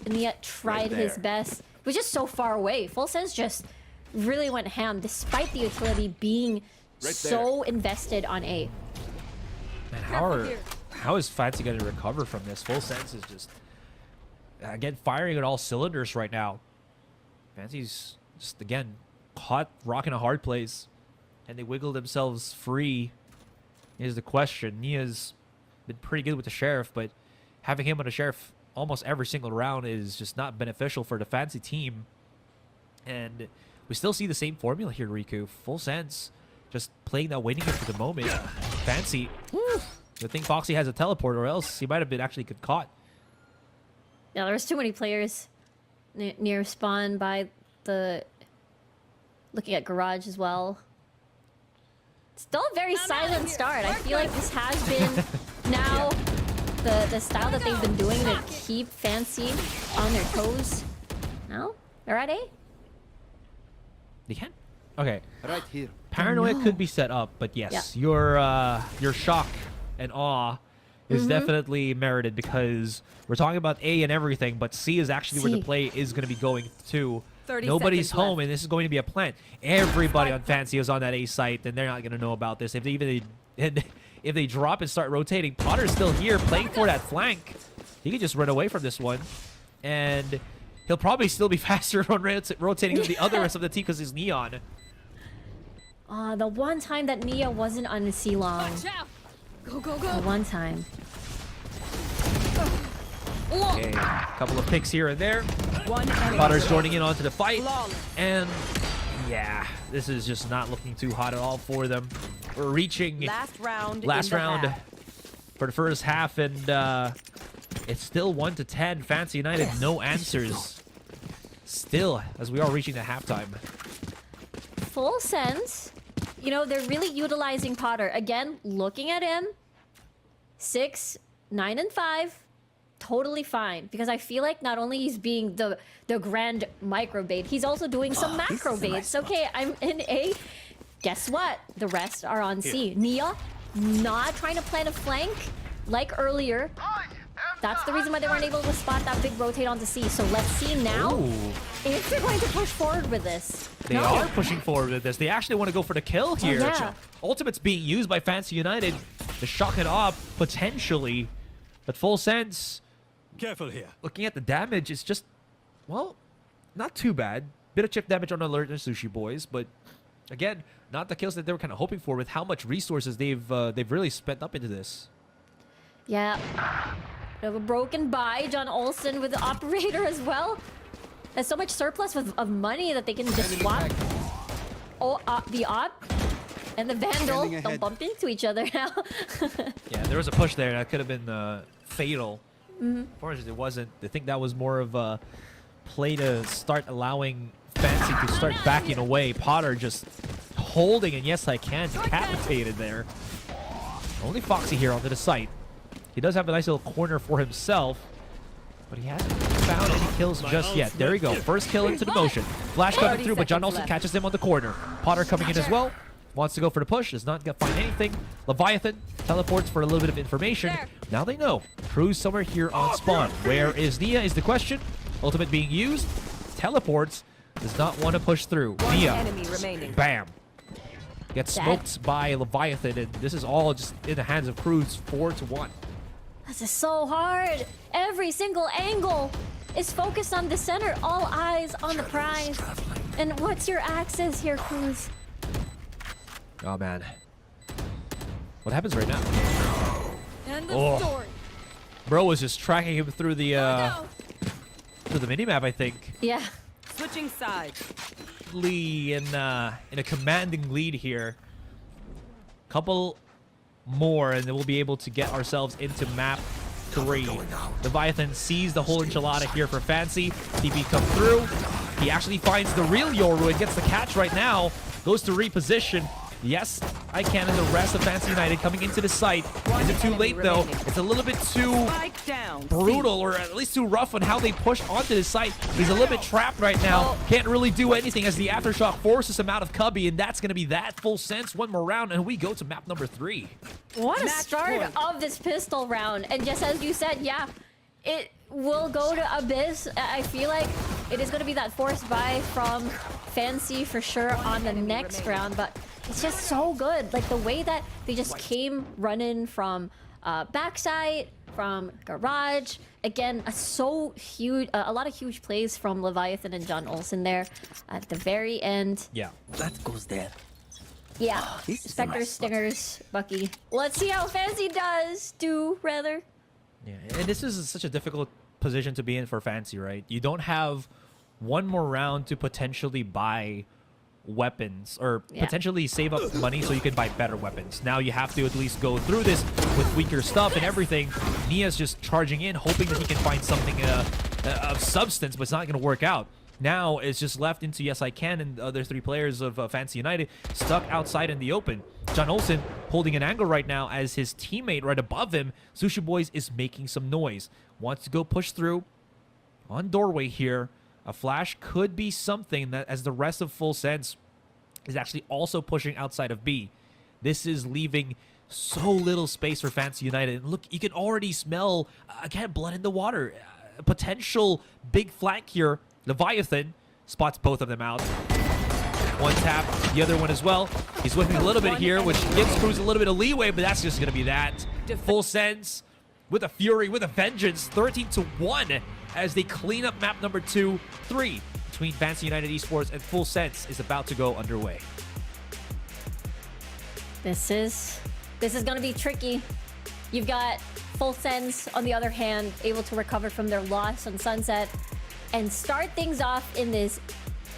Speaker 2: Nia tried his best. It was just so far away. Full Sense just really went ham, despite the utility being so invested on A.
Speaker 1: Man, how is Fancy going to recover from this? Full Sense is just, again, firing at all cylinders right now. Fancy's just, again, caught rocking a hard place, and they wiggle themselves free. Is the question. Nia's been pretty good with the Sheriff, but having him on the Sheriff almost every single round is just not beneficial for the Fancy team. And we still see the same formula here, Riku. Full sense. Just playing that waiting game for the moment. Fancy. I think Foxy has a teleport, or else he might have been actually caught.
Speaker 2: Yeah, there's too many players near spawn by the... Looking at garage as well. Still a very silent start. I feel like this has been now the style that they've been doing to keep Fancy on their toes. No? They're at A?
Speaker 1: They can? Okay.
Speaker 5: Right here.
Speaker 1: Paranoia could be set up, but yes, your shock and awe is definitely merited, because we're talking about A and everything, but C is actually where the play is going to be going to.
Speaker 3: 30
Speaker 1: Nobody's
Speaker 3: seconds
Speaker 1: home,
Speaker 3: left.
Speaker 1: and this is going to be a plant. Everybody on Fancy is on that A site, and they're not going to know about this. If they drop and start rotating, Potter's still here playing for that flank. He could just run away from this one, and he'll probably still be faster on rotating than the other rest of the team because he's Neon.
Speaker 2: The one time that Nia wasn't on the C long.
Speaker 3: Watch out. Go, go,
Speaker 2: The
Speaker 3: go.
Speaker 2: one time.
Speaker 1: Okay, couple of picks here and there.
Speaker 3: One enemy.
Speaker 1: Potter's joining in onto the fight,
Speaker 3: Flawless.
Speaker 1: and yeah, this is just not looking too hot at all for them. We're reaching
Speaker 3: Last round.
Speaker 1: last
Speaker 3: in the
Speaker 1: round
Speaker 3: half.
Speaker 1: for the first half, and it's still 1-10. Fancy United, no answers. Still, as we are reaching the halftime.
Speaker 2: Full sense. You know, they're really utilizing Potter. Again, looking at him. 6, 9, and 5. Totally fine. Because I feel like not only he's being the grand micro bait, he's also doing some macro baits. Okay, I'm in A. Guess what? The rest are on C. Nia, not trying to plant a flank like earlier. That's the reason why they weren't able to spot that big rotate onto C. So let's see now
Speaker 1: Ooh,
Speaker 2: if they're going to push forward with this.
Speaker 1: they are pushing forward with this. They actually want to go for the kill here.
Speaker 2: yeah.
Speaker 1: Ultimate's being used by Fancy United to shock it up, potentially. But full sense,
Speaker 5: Careful here.
Speaker 1: looking at the damage, it's just, well, not too bad. Bit of chip damage on Alert and Sushi Boys, but again, not the kills that they were kind of hoping for with how much resources they've really spent up into this.
Speaker 2: Yeah. We have a broken buy. John Olsen with the operator as well. There's so much surplus of money that they can just swap. Oh, the op and the Vandal
Speaker 5: Standing
Speaker 2: don't
Speaker 5: ahead.
Speaker 2: bump into each other now.
Speaker 1: Yeah, there was a push there that could have been fatal. Unfortunately, it wasn't. I think that was more of a play to start allowing Fancy to start backing away. Potter just holding, and yes, I can, decapitated there. Only Foxy here onto the site. He does have a nice little corner for himself, but he hasn't found any kills just yet. There we go. First kill into the motion. Flash coming
Speaker 3: 30
Speaker 1: through, but John
Speaker 3: seconds
Speaker 1: Olsen
Speaker 3: left.
Speaker 1: catches him on the corner. Potter coming in as well. Wants to go for the push. Does not find anything. Leviathan teleports for a little bit of information.
Speaker 3: There.
Speaker 1: Now they know. Crew's somewhere here on spawn. Where is Nia is the question. Ultimate being used. Teleports. Does not want to push through.
Speaker 3: One
Speaker 1: Nia.
Speaker 3: enemy remaining.
Speaker 1: Bam. Gets
Speaker 2: Dead.
Speaker 1: smoked by Leviathan, and this is all just in the hands of Cruz. 4-1.
Speaker 2: This is so hard. Every single angle is focused on the center. All eyes on the prize. And what's your access here, Cruz?
Speaker 1: Oh man. What happens right now?
Speaker 3: End of
Speaker 1: Oh.
Speaker 3: story.
Speaker 1: Bro was just tracking him through the
Speaker 3: No.
Speaker 1: minimap, I think.
Speaker 2: Yeah.
Speaker 3: Switching sides.
Speaker 1: Lee in a commanding lead here. Couple more, and then we'll be able to get ourselves into map 3. Leviathan sees the whole enchilada here for Fancy. TP come through. He actually finds the real Yoru and gets the catch right now. Goes to reposition. Yes, I can, and the rest of Fancy United coming into the site. Is it too late though?
Speaker 3: remaining.
Speaker 1: It's a little bit too
Speaker 3: Spike down.
Speaker 1: brutal, or at least too rough on how they push onto the site. He's a little bit trapped right now. Can't really do anything as the aftershock forces him out of Cubby, and that's going to be that. Full sense. One more round, and we go to map number 3.
Speaker 2: What a
Speaker 3: Match
Speaker 2: start
Speaker 3: point.
Speaker 2: of this pistol round. And just as you said, yeah, it will go to Abyss. I feel like it is going to be that forced buy from Fancy for sure on the next round, but it's just so good. Like the way that they just came running from backside, from garage. Again, a lot of huge plays from Leviathan and John Olsen there at the very end.
Speaker 1: Yeah.
Speaker 4: That goes there.
Speaker 2: Yeah,
Speaker 4: this is a
Speaker 2: Spectre,
Speaker 4: nice spot.
Speaker 2: Stingers, Bucky. Let's see how Fancy do, rather.
Speaker 1: Yeah, and this is such a difficult position to be in for Fancy, right? You don't have one more round to potentially buy weapons, or
Speaker 2: Yeah.
Speaker 1: potentially save up money so you can buy better weapons. Now you have to at least go through this with weaker stuff and everything. Nia's just charging in, hoping that he can find something of substance, but it's not going to work out. Now it's just left into Yes I Can and the other 3 players of Fancy United stuck outside in the open. John Olsen holding an angle right now as his teammate right above him, Sushi Boys, is making some noise. Wants to go push through on doorway here. A flash could be something that, as the rest of Full Sense is actually also pushing outside of B. This is leaving so little space for Fancy United. And look, you can already smell, again, blood in the water. Potential big flank here. Leviathan spots both of them out. One tap, the other one as well. He's whipping a little bit here, which gives Cruz a little bit of leeway, but that's just going to be that. Full Sense with a fury, with a vengeance, 13-1 as they clean up map number 2. 3 between Fancy United Esports and Full Sense is about to go underway.
Speaker 2: This is going to be tricky. You've got Full Sense, on the other hand, able to recover from their loss on Sunset and start things off in this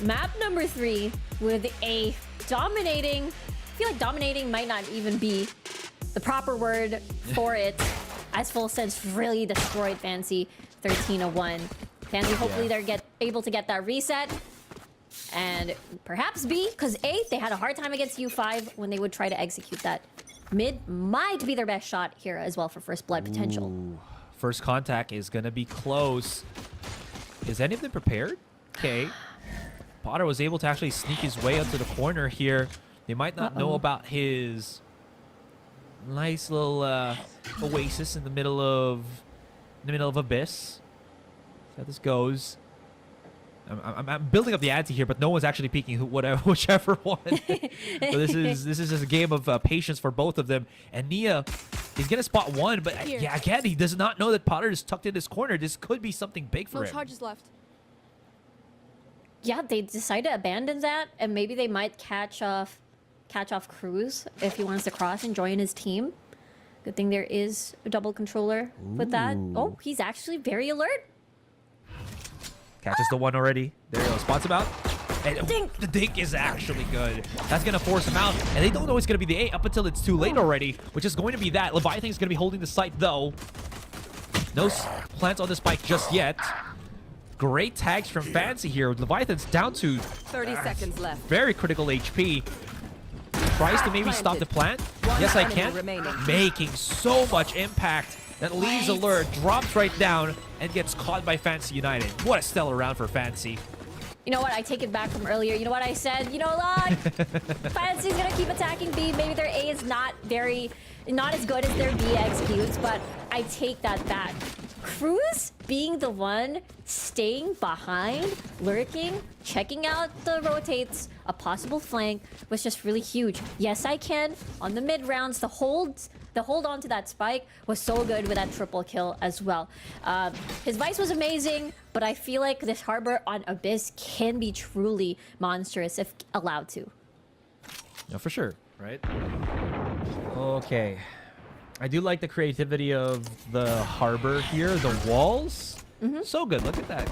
Speaker 2: map number 3 with a dominating, I feel like dominating might not even be the proper word for it, as Full Sense really destroyed Fancy 13-1. Fancy, hopefully they're able to get that reset. And perhaps B, because A, they had a hard time against U5 when they would try to execute that. Mid might be their best shot here as well for first blood potential.
Speaker 1: Ooh. First contact is going to be close. Is any of them prepared? Okay. Potter was able to actually sneak his way up to the corner here. They might not know about his nice little oasis in the middle of Abyss. See how this goes. I'm building up the ante here, but no one's actually peeking whichever one. So this is just a game of patience for both of them. And Nia, he's gonna spot one, but yeah, again, he does not know that Potter is tucked in this corner. This could be something big for him.
Speaker 5: No charges left.
Speaker 2: Yeah, they decide to abandon that, and maybe they might catch off Cruz if he wants to cross and join his team. Good thing there is a double controller with that. Oh, he's actually very alert.
Speaker 1: Catches the one already. There you go. Spots him out. And
Speaker 2: Dink.
Speaker 1: the dink is actually good. That's going to force him out. And they don't know it's going to be the A up until it's too late already, which is going to be that. Leviathan is going to be holding the site, though. No plants on the spike just yet. Great tags from Fancy here. Leviathan's down to
Speaker 3: 30 seconds left.
Speaker 1: very critical HP. Tries to maybe stop the plant.
Speaker 3: One
Speaker 1: Yes, I
Speaker 3: enemy
Speaker 1: can.
Speaker 3: remaining.
Speaker 1: Making so much impact. That leaves alert, drops right down, and gets caught by Fancy United. What a stellar round for Fancy.
Speaker 2: You know what? I take it back from earlier. You know what I said? You know what? Fancy's gonna keep attacking B. Maybe their A is not as good as their B executes, but I take that back. Cruz being the one staying behind, lurking, checking out the rotates, a possible flank was just really huge. Yes, I can. On the mid rounds, the hold on to that spike was so good with that triple kill as well. His Vice was amazing, but I feel like this Harbor on Abyss can be truly monstrous if allowed to.
Speaker 1: No, for sure, right? Okay. I do like the creativity of the Harbor here. The walls, so good. Look at that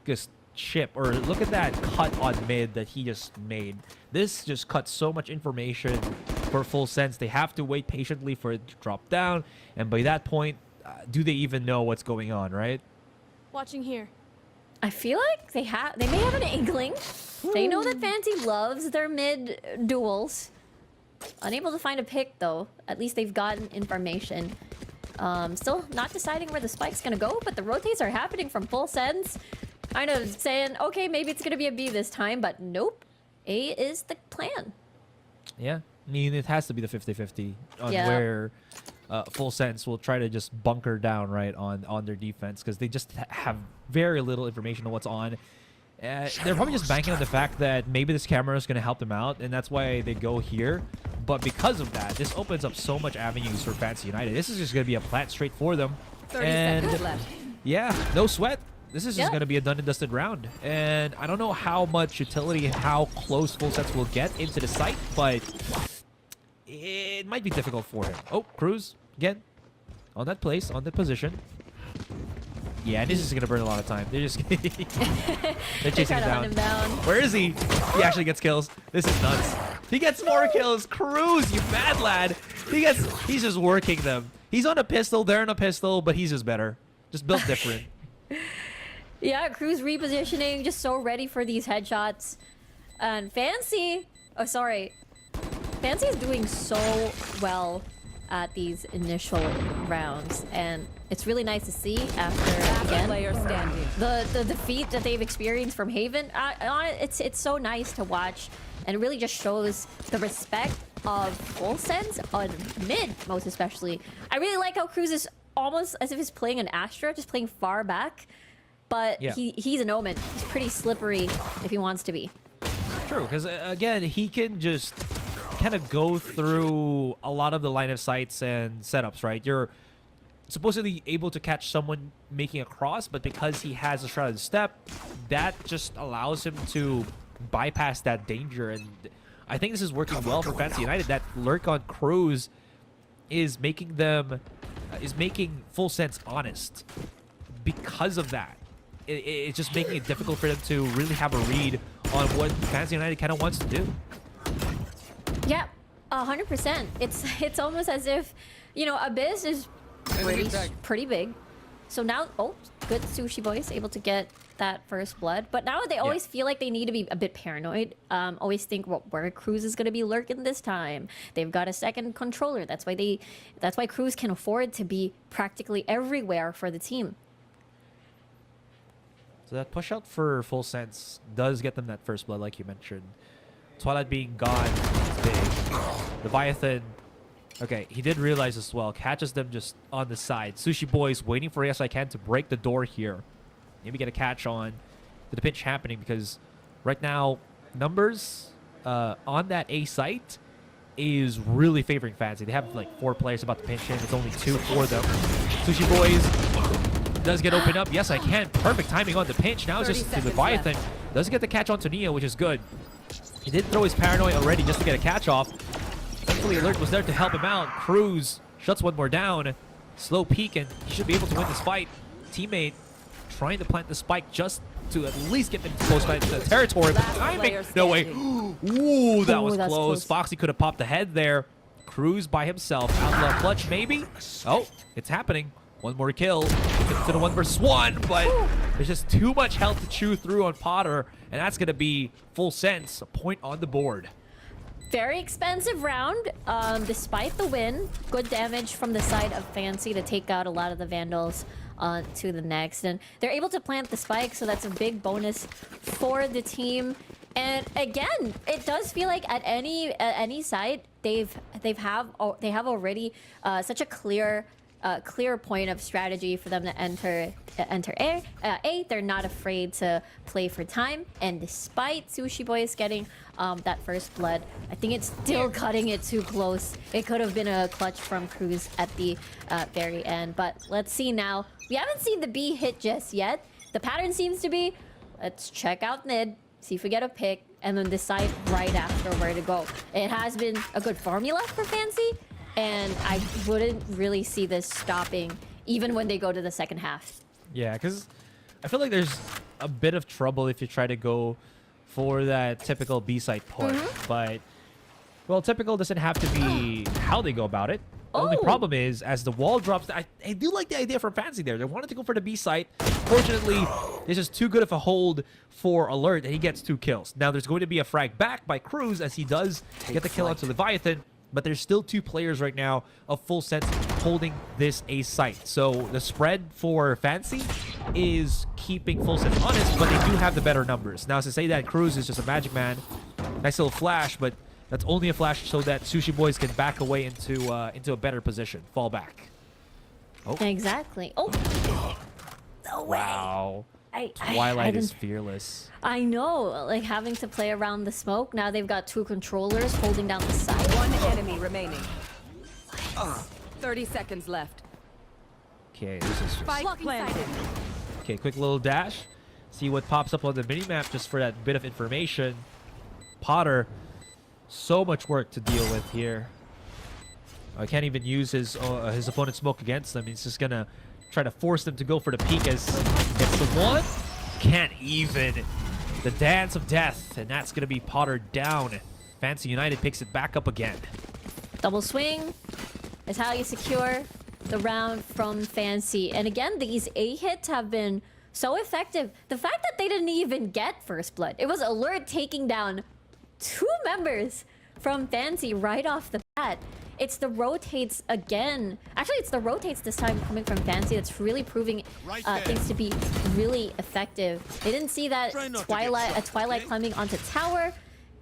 Speaker 1: just chip, or look at that cut on mid that he just made. This just cuts so much information for Full Sense. They have to wait patiently for it to drop down, and by that point, do they even know what's going on, right?
Speaker 5: Watching here.
Speaker 2: I feel like they may have an inkling. They know that Fancy loves their mid duels. Unable to find a pick though. At least they've gotten information. Still not deciding where the spike's gonna go, but the rotates are happening from Full Sense. Kind of saying, okay, maybe it's gonna be a B this time, but nope. A is the plan.
Speaker 1: Yeah, I mean, it has to be the 50-50 on where Full Sense will try to just bunker down, right, on their defense, because they just have very little information on what's on. They're probably just banking on the fact that maybe this camera is going to help them out, and that's why they go here. But because of that, this opens up so much avenues for Fancy United. This is just going to be a plant straight for them.
Speaker 3: 30 seconds left.
Speaker 1: Yeah, no sweat. This is just going to be a done and dusted round. And I don't know how much utility and how close Full Sense will get into the site, but it might be difficult for him. Oh, Cruz, again, on that place, on that position. Yeah, and this is gonna burn a lot of time. They're just they're
Speaker 2: They
Speaker 1: chasing
Speaker 2: try to hunt
Speaker 1: him
Speaker 2: him
Speaker 1: down.
Speaker 2: down.
Speaker 1: Where is he? He actually gets kills. This is nuts. He gets more kills. Cruz, you mad lad. He's just working them. He's on a pistol, they're on a pistol, but he's just better. Just built different.
Speaker 2: Yeah, Cruz repositioning, just so ready for these headshots. And Fancy, oh sorry, Fancy is doing so well at these initial rounds, and it's really nice to see after again
Speaker 3: Player standing.
Speaker 2: the defeat that they've experienced from Haven. It's so nice to watch, and it really just shows the respect of Full Sense on mid, most especially. I really like how Cruz is almost as if he's playing an Astra, just playing far back, but
Speaker 1: Yeah.
Speaker 2: he's an Omen. He's pretty slippery if he wants to be.
Speaker 1: True, because again, he can just kind of go through a lot of the line of sights and setups, right? You're supposedly able to catch someone making a cross, but because he has a shrouded step, that just allows him to bypass that danger. And I think this is working well for Fancy United. That lurk on Cruz is making Full Sense honest because of that. It's just making it difficult for them to really have a read on what Fancy United kind of wants to do.
Speaker 2: Yeah, 100%. It's almost as if, you know, Abyss is pretty big. So now, oh, good Sushi Boys able to get that first blood. But now they always feel like they need to be a bit paranoid. Always think, well, where Cruz is going to be lurking this time. They've got a second controller. That's why Cruz can afford to be practically everywhere for the team.
Speaker 1: So that push out for Full Sense does get them that first blood, like you mentioned. Twilight being gone is big. Leviathan, okay, he did realize as well. Catches them just on the side. Sushi Boys waiting for Yes I Can to break the door here. Maybe get a catch on the pinch happening, because right now, numbers on that A site is really favoring Fancy. They have like 4 players about to pinch in. It's only 2 for them. Sushi Boys does get opened up. Yes I Can. Perfect timing on the pinch. Now it's just the Leviathan. Doesn't get the catch onto Nia, which is good. He did throw his paranoia already just to get a catch off. Thankfully, Alert was there to help him out. Cruz shuts one more down. Slow peek, and he should be able to win this fight. Teammate trying to plant the spike just to at least get them close to the territory. But timing, no way. Ooh, that was close. Foxy could have popped the head there. Cruz by himself. Outlaw clutch, maybe? Oh, it's happening. One more kill. Gets to the 1v1, but there's just too much health to chew through on Potter, and that's going to be Full Sense. A point on the board.
Speaker 2: Very expensive round, despite the win. Good damage from the side of Fancy to take out a lot of the Vandals to the next. And they're able to plant the spike, so that's a big bonus for the team. And again, it does feel like at any side, they have already such a clear point of strategy for them to enter A. They're not afraid to play for time, and despite Sushi Boys getting that first blood, I think it's still cutting it too close. It could have been a clutch from Cruz at the very end, but let's see now. We haven't seen the B hit just yet. The pattern seems to be, let's check out mid, see if we get a pick, and then decide right after where to go. It has been a good formula for Fancy, and I wouldn't really see this stopping even when they go to the second half.
Speaker 1: Yeah, because I feel like there's a bit of trouble if you try to go for that typical B-side push. But, well, typical doesn't have to be how they go about it. The only problem is, as the wall drops, I do like the idea for Fancy there. They wanted to go for the B site. Fortunately, this is too good of a hold for Alert, and he gets 2 kills. Now, there's going to be a frag back by Cruz as he does get the kill onto Leviathan. But there's still 2 players right now of Full Sense holding this A site. So the spread for Fancy is keeping Full Sense honest, but they do have the better numbers. Now, to say that Cruz is just a magic man, nice little flash, but that's only a flash so that Sushi Boys can back away into a better position, fall back. Oh.
Speaker 2: Exactly. Oh, no way.
Speaker 1: Wow. Twilight is fearless.
Speaker 2: I know, like having to play around the smoke. Now they've got 2 controllers holding down the side.
Speaker 3: 1 enemy remaining. 30 seconds left.
Speaker 1: Okay, this is
Speaker 3: Spike planted.
Speaker 1: okay. Quick little dash. See what pops up on the minimap just for that bit of information. Potter, so much work to deal with here. I can't even use his opponent's smoke against them. He's just gonna try to force them to go for the peek as gets the one. Can't even. The dance of death, and that's going to be pottered down. Fancy United picks it back up again.
Speaker 2: Double swing is how you secure the round from Fancy. And again, these A hits have been so effective. The fact that they didn't even get first blood. It was Alert taking down 2 members from Fancy right off the bat. It's the rotates again. Actually, it's the rotates this time coming from Fancy that's really proving things to be really effective. They didn't see that Twilight climbing onto tower,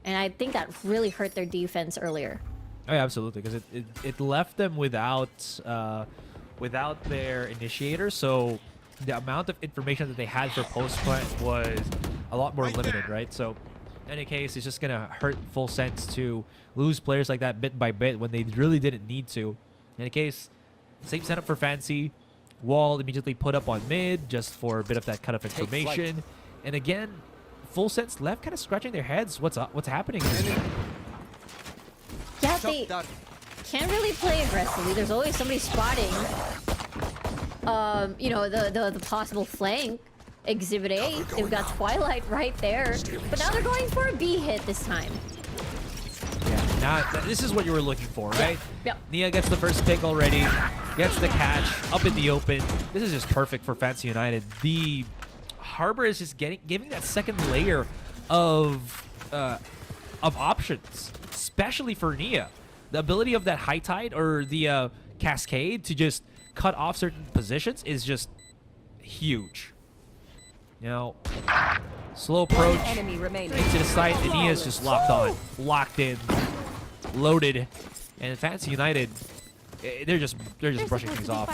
Speaker 2: and I think that really hurt their defense earlier.
Speaker 1: Oh, yeah, absolutely, because it left them without their initiator, so the amount of information that they had for post-plant was a lot more limited, right? So in any case, it's just going to hurt Full Sense to lose players like that bit by bit when they really didn't need to. In any case, same setup for Fancy. Wall immediately put up on mid just for a bit of that kind of information. And again, Full Sense left kind of scratching their heads. What's up? What's happening in this game?
Speaker 2: Yeah, they can't really play aggressively. There's always somebody spotting, you know, the possible flank. Exhibit A, they've got Twilight right there. But now they're going for a B hit this time.
Speaker 1: Yeah, now this is what you were looking for, right?
Speaker 2: Yep.
Speaker 1: Nia gets the first pick already, gets the catch, up in the open. This is just perfect for Fancy United. The Harbor is just giving that second layer of options, especially for Nia. The ability of that High Tide or the Cascade to just cut off certain positions is just huge. You know, slow approach,
Speaker 3: Enemy remaining.
Speaker 1: into the side, and Nia's just locked on, locked in, loaded, and Fancy United, they're just brushing things off.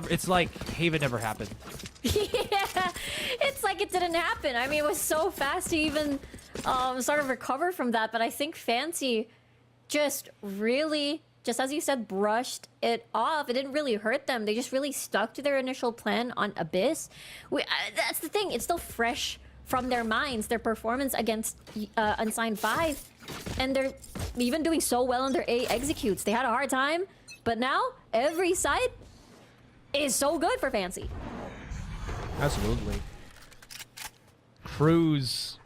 Speaker 1: It's like Haven never happened.
Speaker 2: Yeah, it's like it didn't happen. I mean, it was so fast to even sort of recover from that, but I think Fancy just really, just as you said, brushed it off. It didn't really hurt them. They just really stuck to their initial plan on Abyss. That's the thing. It's still fresh from their minds, their performance against Unsigned 5. And they're even doing so well on their A executes. They had a hard time, but now every side is so good for Fancy.
Speaker 1: Absolutely. Cruz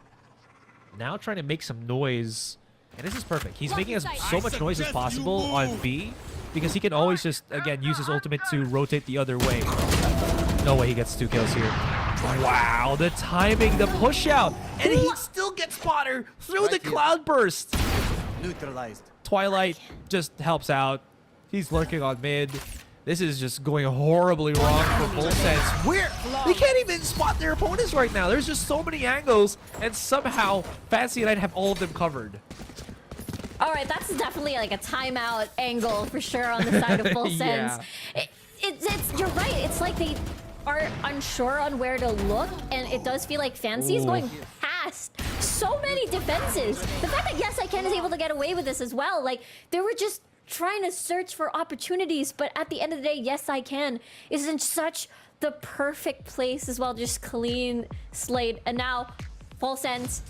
Speaker 1: now trying to make some noise. And this is perfect. He's making so much noise as possible on B because he can always just, again, use his ultimate to rotate the other way. No way he gets 2 kills here. Wow, the timing, the push out. And he still gets spotter through the cloud burst.
Speaker 4: Neutralized.
Speaker 1: Twilight just helps out. He's lurking on mid. This is just going horribly wrong for Full Sense. They can't even spot their opponents right now. There's just so many angles, and somehow Fancy United have all of them covered.
Speaker 2: All right, that's definitely like a timeout angle for sure on the side of Full Sense.
Speaker 1: Yeah.
Speaker 2: You're right. It's like they are unsure on where to look, and it does feel like Fancy is going past so many defenses. The fact that Yes I Can is able to get away with this as well, like they were just trying to search for opportunities, but at the end of the day, Yes I Can is in such the perfect place as well, just clean slate. And now Full Sense,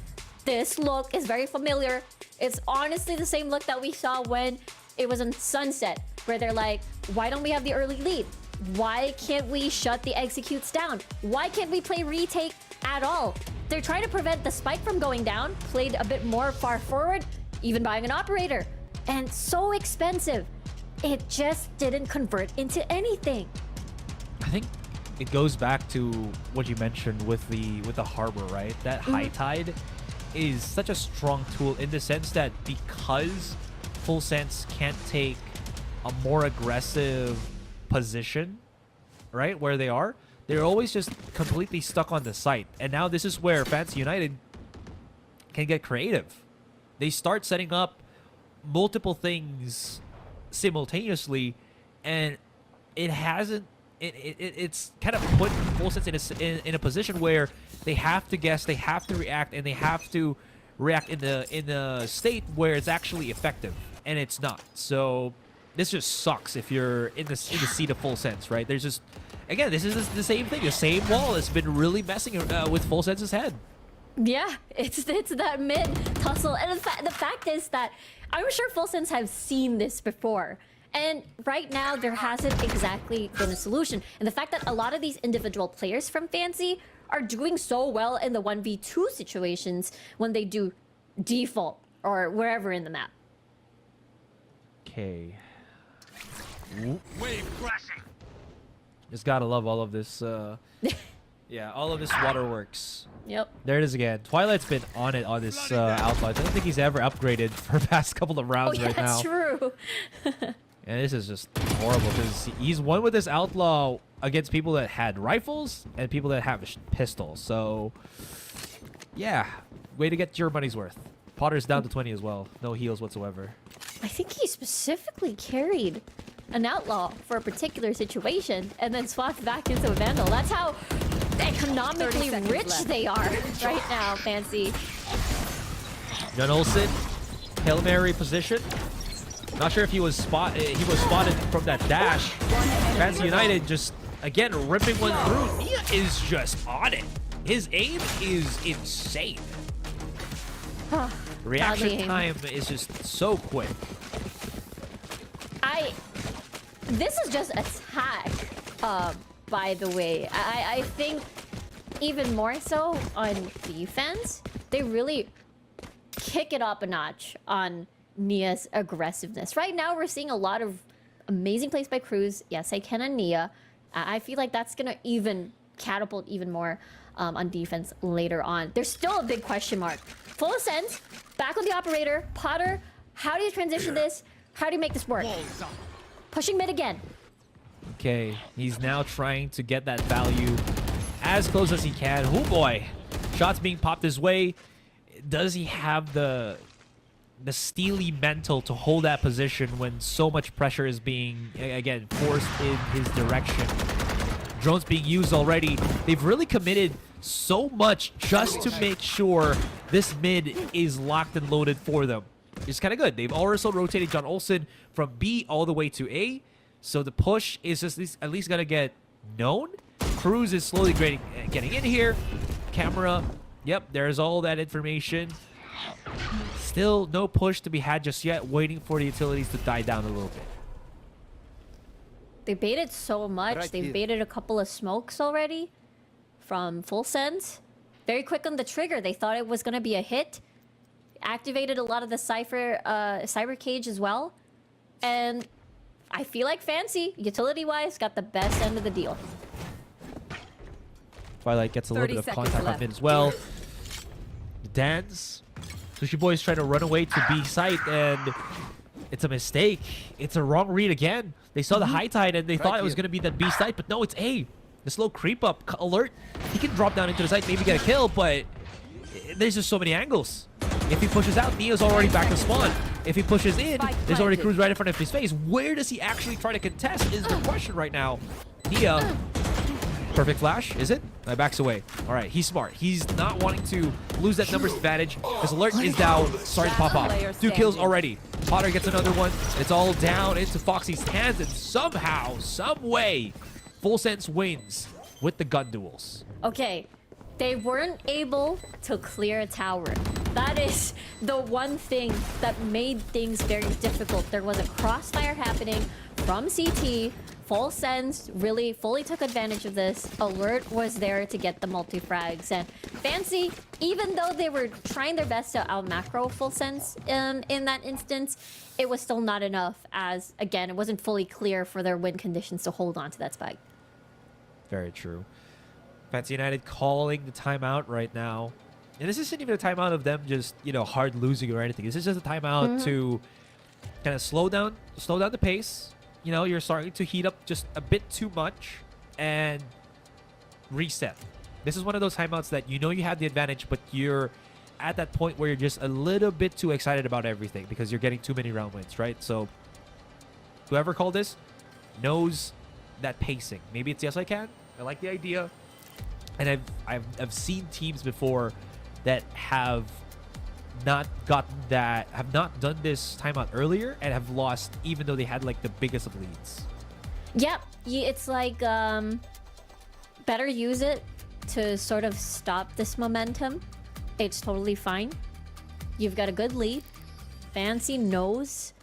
Speaker 2: this look is very familiar. It's honestly the same look that we saw when it was in Sunset, where they're like, why don't we have the early lead? Why can't we shut the executes down? Why can't we play retake at all? They're trying to prevent the spike from going down, played a bit more far forward, even buying an operator. And so expensive. It just didn't convert into anything.
Speaker 1: I think it goes back to what you mentioned with the Harbor, right? That High Tide is such a strong tool in the sense that because Full Sense can't take a more aggressive position, right, where they are, they're always just completely stuck on the site. And now this is where Fancy United can get creative. They start setting up multiple things simultaneously, and it's kind of put Full Sense in a position where they have to guess, they have to react, and they have to react in the state where it's actually effective, and it's not. So this just sucks if you're in the seat of Full Sense, right? There's just, again, this is the same thing. The same wall has been really messing with Full Sense's head.
Speaker 2: Yeah, it's that mid tussle, and the fact is that I'm sure Full Sense have seen this before, And right now, there hasn't exactly been a solution. And the fact that a lot of these individual players from Fancy are doing so well in the 1v2 situations when they do default or wherever in the map.
Speaker 1: Okay. Wave crashing. Just gotta love all of this. Yeah, all of this waterworks.
Speaker 2: Yep.
Speaker 1: There it is again. Twilight's been on it on this Outlaw. I don't think he's ever upgraded for the past couple of rounds right now.
Speaker 2: That's true.
Speaker 1: And this is just horrible because he's won with this Outlaw against people that had rifles and people that have pistols. So, yeah, way to get your money's worth. Potter's down to 20 as well. No heals whatsoever.
Speaker 2: I think he specifically carried an Outlaw for a particular situation and then swapped back into a Vandal. That's how economically rich
Speaker 3: left.
Speaker 2: they are right now, Fancy.
Speaker 1: John Olsen, Hail Mary position. Not sure if he was spotted from that dash. Fancy United just again ripping one through. Nia is just on it. His aim is insane. Reaction time is just so quick.
Speaker 2: This is just attack, by the way. I think even more so on defense, they really kick it up a notch on Nia's aggressiveness. Right now, we're seeing a lot of amazing plays by Cruz. Yes, I can on Nia. I feel like that's gonna even catapult even more on defense later on. There's still a big question mark. Full Ascent, back on the operator. Potter, how do you transition this? How do you make this work? Pushing mid again.
Speaker 1: Okay, he's now trying to get that value as close as he can. Oh boy, shots being popped his way. Does he have the steely mental to hold that position when so much pressure is being, again, forced in his direction? Drones being used already. They've really committed so much just to make sure this mid is locked and loaded for them. It's kind of good. They've also rotated John Olsen from B all the way to A. So the push is just at least going to get known. Cruz is slowly getting in here. Camera. Yep, there's all that information. Still no push to be had just yet. Waiting for the utilities to die down a little bit.
Speaker 2: They baited so much.
Speaker 5: Right
Speaker 2: They've
Speaker 5: here.
Speaker 2: baited a couple of smokes already from Full Sense. Very quick on the trigger. They thought it was going to be a hit. Activated a lot of the cyber cage as well. And I feel like Fancy, utility-wise, got the best end of the deal.
Speaker 1: Twilight gets a little
Speaker 3: 30
Speaker 1: bit of
Speaker 3: seconds
Speaker 1: contact on
Speaker 3: left.
Speaker 1: mid as well. Dance. Sushi Boy is trying to run away to B site, and it's a mistake. It's a wrong read again. They saw the high tide, and they thought it was going to be that B site, but no, it's A. The slow creep up alert. He can drop down into the site, maybe get a kill, but there's just so many angles. If he pushes out, Nia's already back to spawn. If he pushes in, there's already Cruz right in front of his face. Where does he actually try to contest is the question right now. Nia, perfect flash, is it? Backs away. All right, he's smart. He's not wanting to lose that numbers advantage. His alert is down, starting to pop off. 2 kills already. Potter gets another one. It's all down into Foxy's hands, and somehow, some way, Full Sense wins with the gun duels.
Speaker 2: Okay, they weren't able to clear a tower. That is the one thing that made things very difficult. There was a crossfire happening from CT. Full Sense really fully took advantage of this. Alert was there to get the multi-frags. And Fancy, even though they were trying their best to out-macro Full Sense in that instance, it was still not enough as, again, it wasn't fully clear for their win conditions to hold on to that spike.
Speaker 1: Very true. Fancy United calling the timeout right now. And this isn't even a timeout of them just, you know, hard losing or anything. This is just a timeout to kind of slow down the pace. You know, you're starting to heat up just a bit too much and reset. This is one of those timeouts that you know you have the advantage, but you're at that point where you're just a little bit too excited about everything because you're getting too many round wins, right? So whoever called this knows that pacing. Maybe it's yes I can. I like the idea. And I've seen teams before that have not gotten that, have not done this timeout earlier and have lost even though they had like the biggest of leads.
Speaker 2: Yep, it's like better use it to sort of stop this momentum. It's totally fine. You've got a good lead. Fancy knows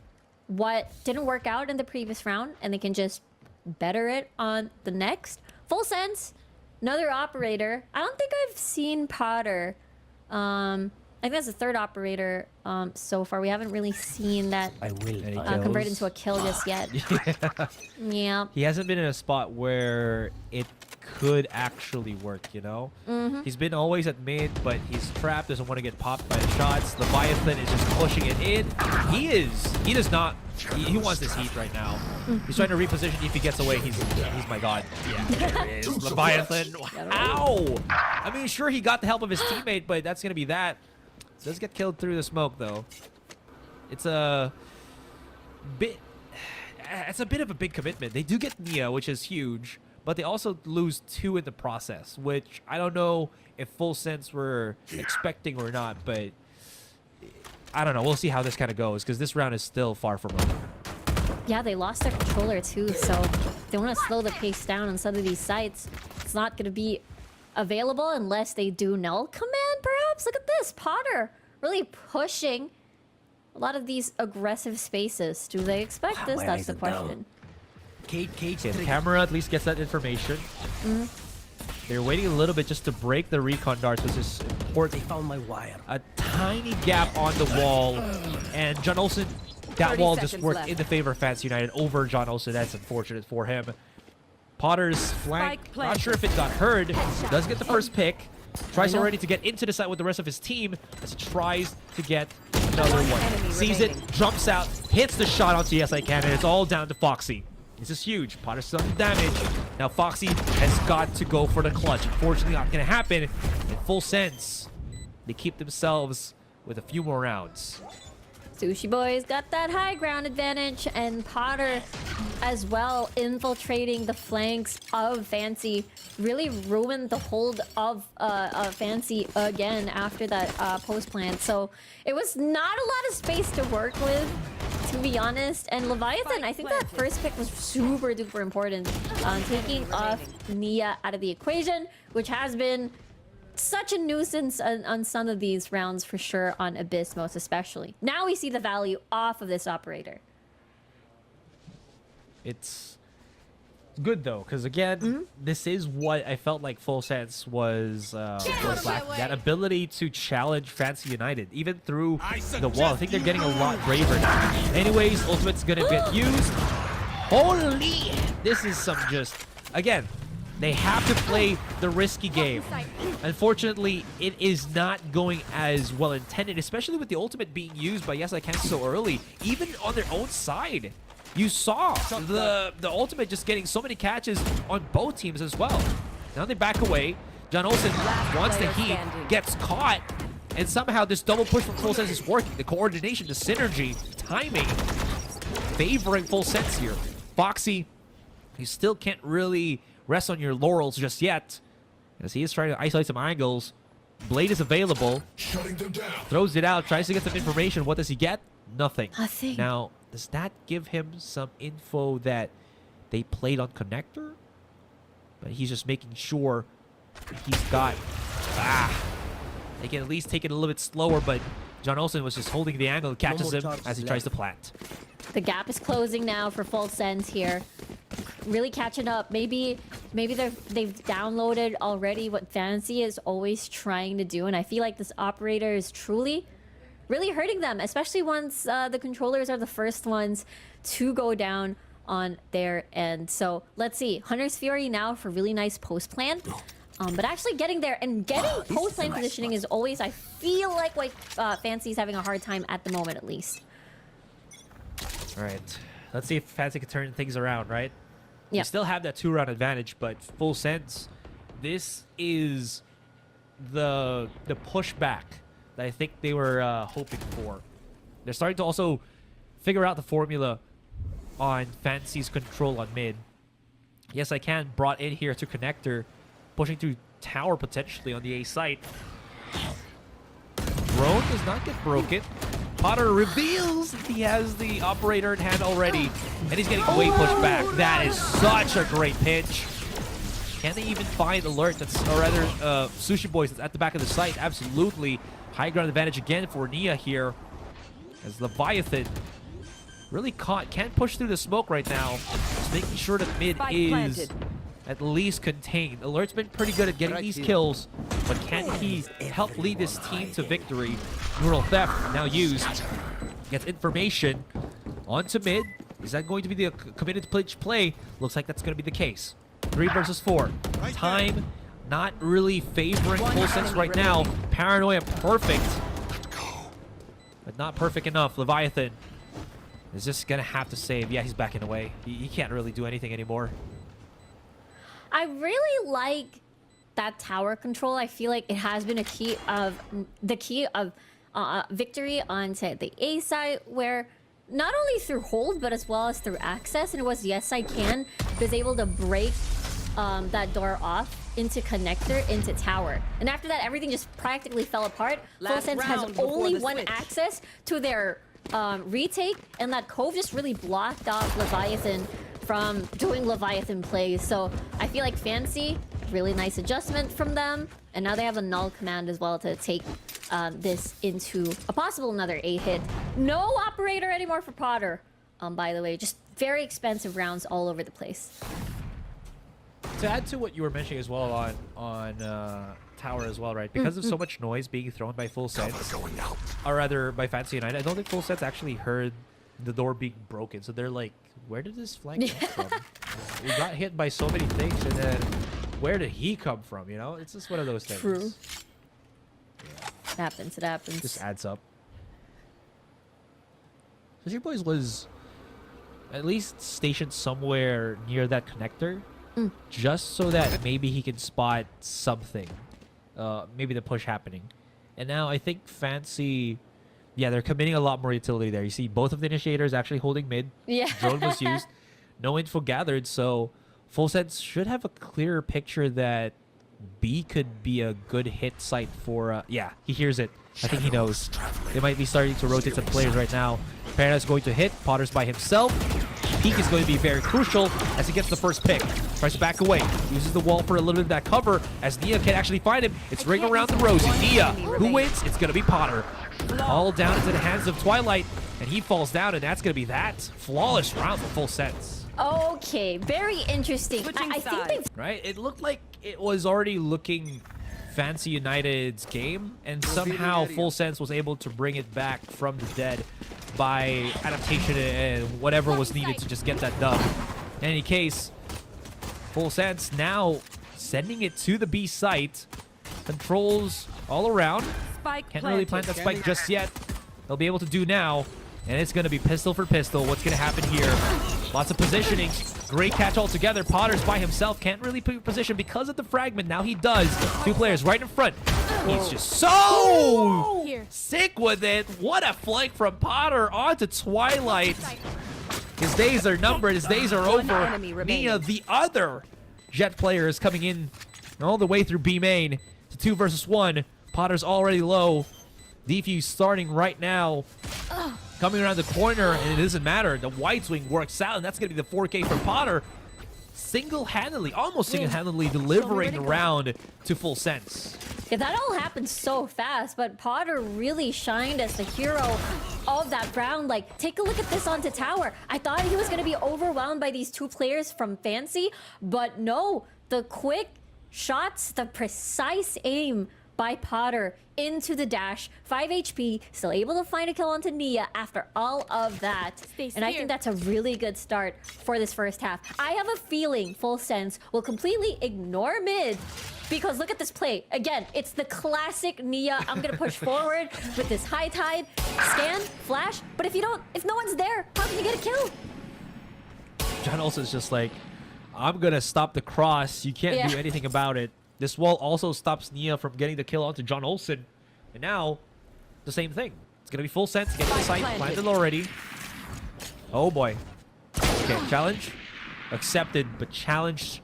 Speaker 2: what didn't work out in the previous round, and they can just better it on the next. Full sense, another operator. I don't think I've seen Potter. I think that's the third operator so far. We haven't really seen that
Speaker 4: I will.
Speaker 2: convert into a kill just yet. Yeah.
Speaker 5: He hasn't been in a spot where it could actually work, you know? He's been always at mid, but he's trapped, doesn't want to get popped by the shots. Leviathan is just pushing it in. He does not, he wants this heat right now. He's trying to reposition. If he gets away, he's my god. Yeah, there it is. Leviathan. Ow! I mean, sure, he got the help of his teammate, but that's going to be that. Does get killed through the smoke, though. It's a bit of a big commitment. They do get Nia, which is huge, but they also lose 2 in the process, which I don't know if Full Sense were expecting or not, but I don't know. We'll see how this kind of goes, because this round is still far from over.
Speaker 2: Yeah, they lost their controller too, so they want to slow the pace down on some of these sites. It's not going to be available unless they do null command, perhaps. Look at this, Potter really pushing a lot of these aggressive spaces. Do they expect this? That's the question.
Speaker 4: Kate,
Speaker 5: Okay, the camera at least gets that information. They're waiting a little bit just to break the recon darts, which is important.
Speaker 4: They found my wire.
Speaker 5: A tiny gap on the wall, and John Olsen, that
Speaker 3: 30
Speaker 5: wall just
Speaker 3: seconds
Speaker 5: worked
Speaker 3: left.
Speaker 5: in the favor of Fancy United over John Olsen. That's unfortunate for him. Potter's flank,
Speaker 3: Spike
Speaker 5: not
Speaker 3: planted.
Speaker 5: sure if it got heard. Does get the first pick. Tries already to get into the site with the rest of his team as he tries to get another one.
Speaker 3: enemy
Speaker 5: Sees
Speaker 3: remaining.
Speaker 5: it, jumps out, hits the shot onto Yes I Can, and it's all down to Foxy. This is huge. Potter's some damage. Now Foxy has got to go for the clutch. Unfortunately, not going to happen. In Full Sense, they keep themselves with a few more rounds.
Speaker 2: Sushi Boys got that high ground advantage, and Potter as well infiltrating the flanks of Fancy. Really ruined the hold of Fancy again after that post plant. So it was not a lot of space to work with, to be honest. And Leviathan, I think that first pick was super duper important. Taking off Nia out of the equation, which has been such a nuisance on some of these rounds for sure, on Abyss most especially. Now we see the value off of this operator.
Speaker 5: It's good though, because again, this is what I felt like Full Sense was lacking. That ability to challenge Fancy United, even through the wall. I think they're getting a lot braver now. Anyways, Ultimate's gonna get used. Holy! This is some just... Again, they have to play the risky game. Unfortunately, it is not going as well intended, especially with the ultimate being used by Yes I Can so early, even on their own side. You saw the ultimate just getting so many catches on both teams as well. Now they back away. John Olsen wants the heat, gets caught, and somehow this double push from Full Sense is working. The coordination, the synergy, timing, favoring Full Sense here. Foxy, he still can't really rest on your laurels just yet, as he is trying to isolate some angles. Blade is available. Throws it out, tries to get some information. What does he get? Nothing.
Speaker 2: Nothing.
Speaker 5: Now, does that give him some info that they played on connector? But he's just making sure he's got... They can at least take it a little bit slower, but John Olsen was just holding the angle, catches him as he tries to plant.
Speaker 2: The gap is closing now for Full Sense here. Really catching up. Maybe they've downloaded already what Fancy is always trying to do, and I feel like this operator is truly really hurting them, especially once the controllers are the first ones to go down on their end. So let's see. Hunter's Fury now for really nice post plan. But actually getting there and getting post plan positioning is always, I feel like Fancy's having a hard time at the moment, at least.
Speaker 5: All right. Let's see if Fancy can turn things around, right?
Speaker 2: Yeah.
Speaker 5: We still have that 2-round advantage, but Full Sense, this is the pushback that I think they were hoping for. They're starting to also figure out the formula on Fancy's control on mid. Yes I Can brought in here to connector, pushing through tower potentially on the A site. Drone does not get broken. Potter reveals that he has the operator in hand already, and he's getting way pushed back. That is such a great pinch. Can they even find Alert that's, or rather, Sushi Boys that's at the back of the site? Absolutely. High ground advantage again for Nia here, as Leviathan really caught. Can't push through the smoke right now. Just making sure that mid
Speaker 3: Spike
Speaker 5: is
Speaker 3: planted.
Speaker 5: at least contained. Alert's been pretty good at getting these kills, but can he help lead this team to victory? Neural Theft now used. Gets information onto mid. Is that going to be the committed play? Looks like that's going to be the case. 3 versus 4. Time not really favoring Full Sense right now. Paranoia perfect, but not perfect enough. Leviathan is just going to have to save. Yeah, he's backing away. He can't really do anything anymore.
Speaker 2: I really like that tower control. I feel like it has been the key of victory on say, the A side, where not only through hold but as well as through access, and it was Yes I Can was able to break that door off into connector into tower, and after that everything just practically fell apart. Full Sense has only one access to their retake, and that Cove just really blocked off Leviathan from doing Leviathan plays. So I feel like Fancy, really nice adjustment from them, and now they have a null command as well to take this into a possible another A hit. No operator anymore for Potter, by the way. Just very expensive rounds all over the place.
Speaker 5: To add to what you were mentioning as well on tower as well, right? Because of so much noise being thrown by Full Sense, or rather by Fancy United, I don't think Full Sense actually heard the door being broken. So they're like, where did this flank come from? We got hit by so many things, and then where did he come from? You know, it's just one of those things.
Speaker 2: True. It happens. It happens.
Speaker 5: Just adds up. So your boys was at least stationed somewhere near that connector, just so that maybe he can spot something, maybe the push happening. And now I think Fancy, yeah, they're committing a lot more utility there. You see both of the initiators actually holding mid.
Speaker 2: Yeah.
Speaker 5: Drone was used. No info gathered, so Full Sense should have a clearer picture that B could be a good hit site for... yeah, he hears it. I think he knows. They might be starting to rotate some players right now. Parana's going to hit. Potter's by himself. Peek is going to be very crucial as he gets the first pick. Tries to back away. Uses the wall for a little bit of that cover as Nia can actually find him. It's ring around the rosy. Nia, who wins? It's going to be Potter. All down into the hands of Twilight, and he falls down, and that's going to be that. Flawless round for Full Sense.
Speaker 2: Okay, very interesting. I think they've...
Speaker 5: Right? It looked like it was already looking Fancy United's game, and somehow Full Sense was able to bring it back from the dead by adaptation and whatever was needed to just get that done. In any case, Full Sense now sending it to the B site. Controls all around. Can't really plant that spike just yet. They'll be able to do now. And it's going to be pistol for pistol. What's going to happen here? Lots of positioning. Great catch altogether. Potter's by himself. Can't really put position because of the fragment. Now he does. 2 players right in front. He's just so sick with it. What a flank from Potter onto Twilight. His days are numbered. His days are over. Nia, the other Jet player, is coming in all the way through B main. It's a 2 versus 1. Potter's already low. Defuse starting right now. Coming around the corner, and it doesn't matter. The White Swing works out, and that's going to be the 4K for Potter. Single-handedly, almost single-handedly delivering the round to Full Sense.
Speaker 2: Yeah, that all happened so fast, but Potter really shined as the hero of that round. Like, take a look at this onto tower. I thought he was going to be overwhelmed by these 2 players from Fancy, but no. The quick shots, the precise aim by Potter into the dash. 5 HP, still able to find a kill onto Nia after all of that. And I think that's a really good start for this first half. I have a feeling Full Sense will completely ignore mid, because look at this play. Again, it's the classic Nia. I'm gonna push forward with this high tide, scan, flash. But if no one's there, how can you get a kill?
Speaker 5: John Olsen's just like, I'm gonna stop the cross. You can't do anything about it. This wall also stops Nia from getting the kill onto John Olsen. And now, the same thing. It's going to be Full Sense. Getting the site planted already. Oh, boy. Okay, challenge accepted, but challenge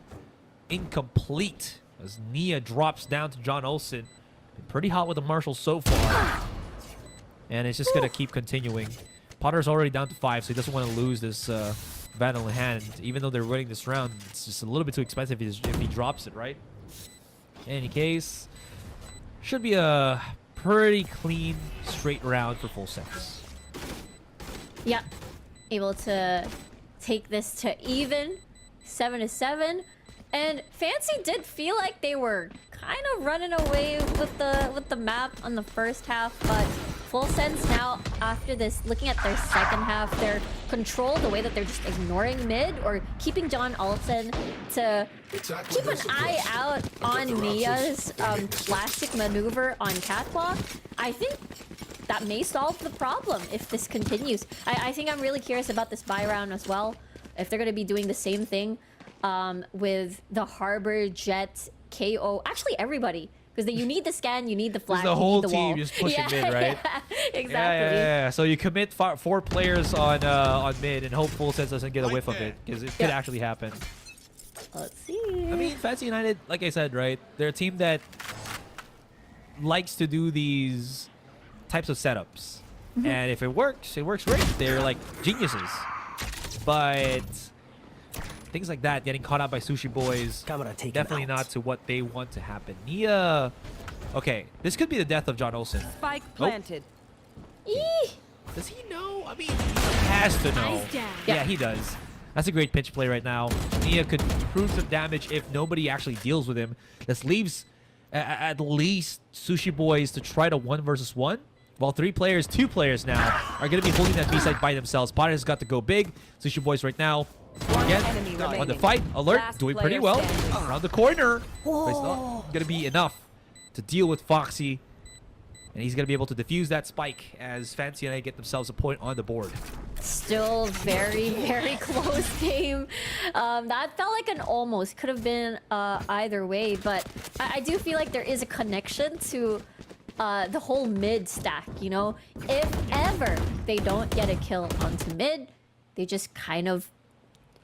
Speaker 5: incomplete as Nia drops down to John Olsen. Been pretty hot with the Marshal so far. And it's just going to keep continuing. Potter's already down to 5, so he doesn't want to lose this battle in hand. Even though they're winning this round, it's just a little bit too expensive if he drops it, right? In any case, should be a pretty clean, straight round for Full Sense.
Speaker 2: Yeah. able to take this to even 7-7. And Fancy did feel like they were kind of running away with the map on the first half, but Full Sense now, after this, looking at their second half, their control, the way that they're just ignoring mid or keeping John Olsen to keep an eye out on Nia's classic maneuver on Catwalk. I think that may solve the problem if this continues. I think I'm really curious about this buy round as well, if they're going to be doing the same thing with the Harbor, Jet, KO, actually everybody. Because you need the scan, you need the flag,
Speaker 5: the
Speaker 2: you
Speaker 5: whole
Speaker 2: need the wall.
Speaker 5: team just pushing mid, right?
Speaker 2: Yeah, exactly.
Speaker 5: Yeah. So you commit 4 players on mid and hope Full Sense doesn't get a whiff of it, because it could actually happen.
Speaker 2: Let's see.
Speaker 5: I mean, Fancy United, like I said, right? They're a team that likes to do these types of setups. And if it works great. They're like geniuses. But things like that, getting caught out by Sushi Boys, definitely not to what they want to happen. Nia, okay, this could be the death of John Olsen.
Speaker 3: Spike planted.
Speaker 2: Eee.
Speaker 5: Does he know? I mean, he has to know.
Speaker 3: Eyes down.
Speaker 5: Yeah, he does. That's a great pinch play right now. Nia could prove some damage if nobody actually deals with him. This leaves at least Sushi Boys to try to 1 versus 1. While 2 players now are going to be holding that B site by themselves. Potter has got to go big. Sushi Boys right now, again, on the fight. Alert,
Speaker 3: Last
Speaker 5: doing pretty
Speaker 3: player
Speaker 5: well.
Speaker 3: standing.
Speaker 5: Around the corner. But it's not going to be enough to deal with Foxy. And he's going to be able to defuse that spike as Fancy and I get themselves a point on the board.
Speaker 2: Still very, very close game. That felt like an almost. Could have been either way, but I do feel like there is a connection to the whole mid stack, you know? If ever they don't get a kill onto mid, they just kind of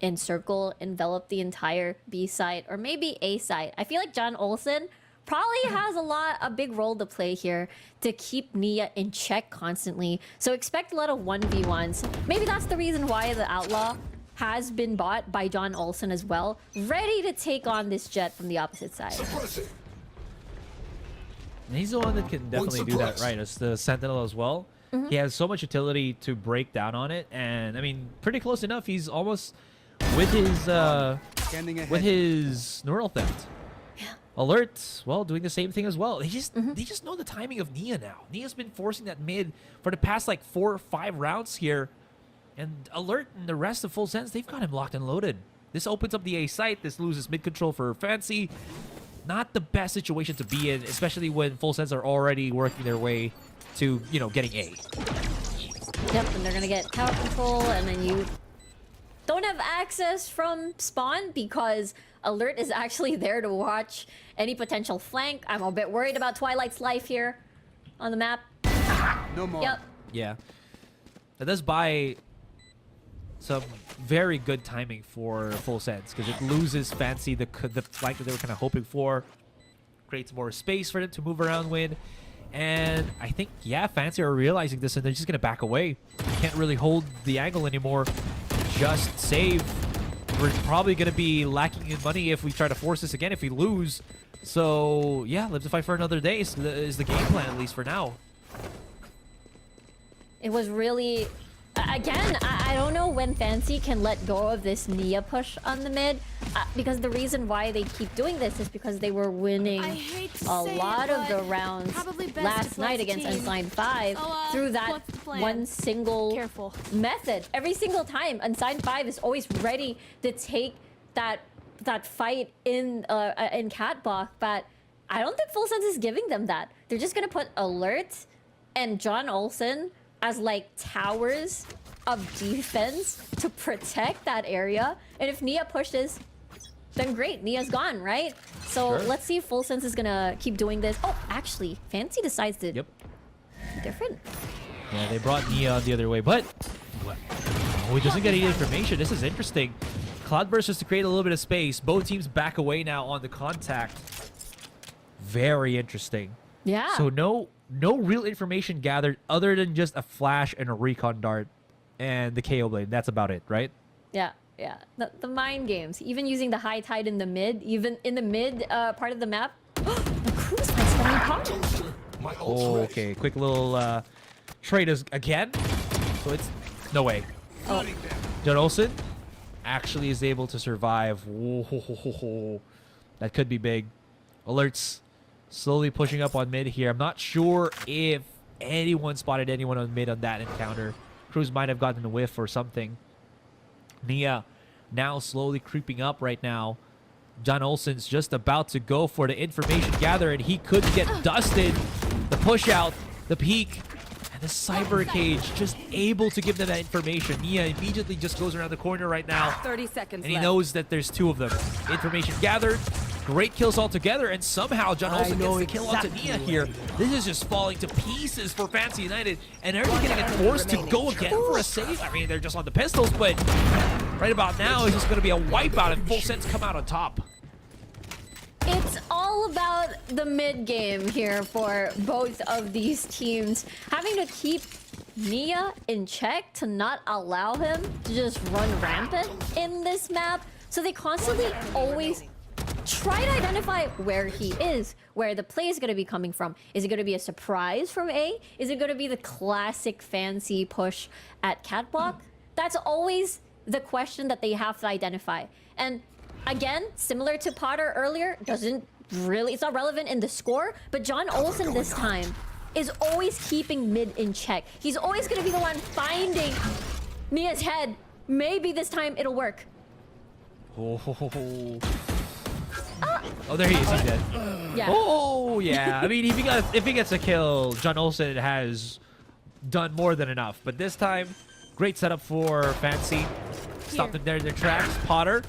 Speaker 2: envelop the entire B side or maybe A side. I feel like John Olsen probably has a big role to play here to keep Nia in check constantly. So expect a lot of 1v1s. Maybe that's the reason why the Outlaw has been bought by John Olsen as well, ready to take on this Jet from the opposite side.
Speaker 5: And he's the one that can definitely do that, right? It's the Sentinel as well. He has so much utility to break down on it, and I mean, pretty close enough. He's almost with his neural theft. Alert, well, doing the same thing as well. They just know the timing of Nia now. Nia's been forcing that mid for the past like 4 or 5 rounds here, and Alert and the rest of Full Sense, they've got him locked and loaded. This opens up the A site. This loses mid control for Fancy. Not the best situation to be in, especially when Full Sense are already working their way to, you know, getting A.
Speaker 2: Yep, and they're gonna get tower control, and then you don't have access from spawn because Alert is actually there to watch any potential flank. I'm a bit worried about Twilight's life here on the map.
Speaker 6: No more.
Speaker 2: Yep.
Speaker 5: Yeah. That does buy some very good timing for Full Sense, because it loses Fancy the flank that they were kind of hoping for. Creates more space for them to move around with. And I think, yeah, Fancy are realizing this and they're just going to back away. Can't really hold the angle anymore. Just save. We're probably going to be lacking in money if we try to force this again if we lose. So, yeah, live to fight for another day is the game plan, at least for now.
Speaker 2: It was really... Again, I don't know when Fancy can let go of this Nia push on the mid, because the reason why they keep doing this is because they were winning a lot of the rounds last night against Unsigned 5 through that one single method. Every single time, Unsigned 5 is always ready to take that fight in Catwalk, but I don't think Full Sense is giving them that. They're just gonna put Alert and John Olsen as like towers of defense to protect that area. And if Nia pushes, then great, Nia's gone, right? So let's see if Full Sense is gonna keep doing this. Oh, actually, Fancy decides to be different.
Speaker 5: Yeah, they brought Nia the other way, but he doesn't get any information. This is interesting. Cloudburst just to create a little bit of space. Both teams back away now on the contact. Very interesting.
Speaker 2: Yeah.
Speaker 5: So no real information gathered other than just a flash and a recon dart and the KO blade. That's about it, right?
Speaker 2: Yeah. The mind games. Even using the high tide in the mid, even in the mid part of the map. The cruise has coming apart.
Speaker 5: Oh, okay. Quick little trade again. So it's no way.
Speaker 2: Oh,
Speaker 5: John Olsen actually is able to survive. Whoa, that could be big. Alerts slowly pushing up on mid here. I'm not sure if anyone spotted anyone on mid on that encounter. Cruz might have gotten a whiff or something. Nia now slowly creeping up right now. John Olsen's just about to go for the information gather, and he could get dusted. The push out, the peek, and the cyber cage just able to give them that information. Nia immediately just goes around the corner right now,
Speaker 3: 30 seconds
Speaker 5: and he
Speaker 3: left.
Speaker 5: knows that there's two of them. Information gathered, great kills all together, and somehow John Olsen gets the kill onto Nia here. This is just falling to pieces for Fancy United, and they're going to get forced to go again for a save. I mean, they're just on the pistols, but right about now, it's just going to be a wipeout, and Full Sense come out on top.
Speaker 2: it's all about the mid game here for both of these teams. Having to keep Nia in check to not allow him to just run rampant in this map. So they constantly always try to identify where he is, where the play is going to be coming from. Is it going to be a surprise from A? Is it going to be the classic Fancy push at Catwalk? That's always the question that they have to identify. And again, similar to Potter earlier, it's not relevant in the score, but John Olsen this time is always keeping mid in check. He's always going to be the one finding Nia's head. Maybe this time it'll work.
Speaker 5: Oh, there he is. He's dead.
Speaker 2: Yeah.
Speaker 5: Oh, yeah. I mean, if he gets a kill, John Olsen has done more than enough. But this time, great setup for Fancy. Stop them there in their tracks. Potter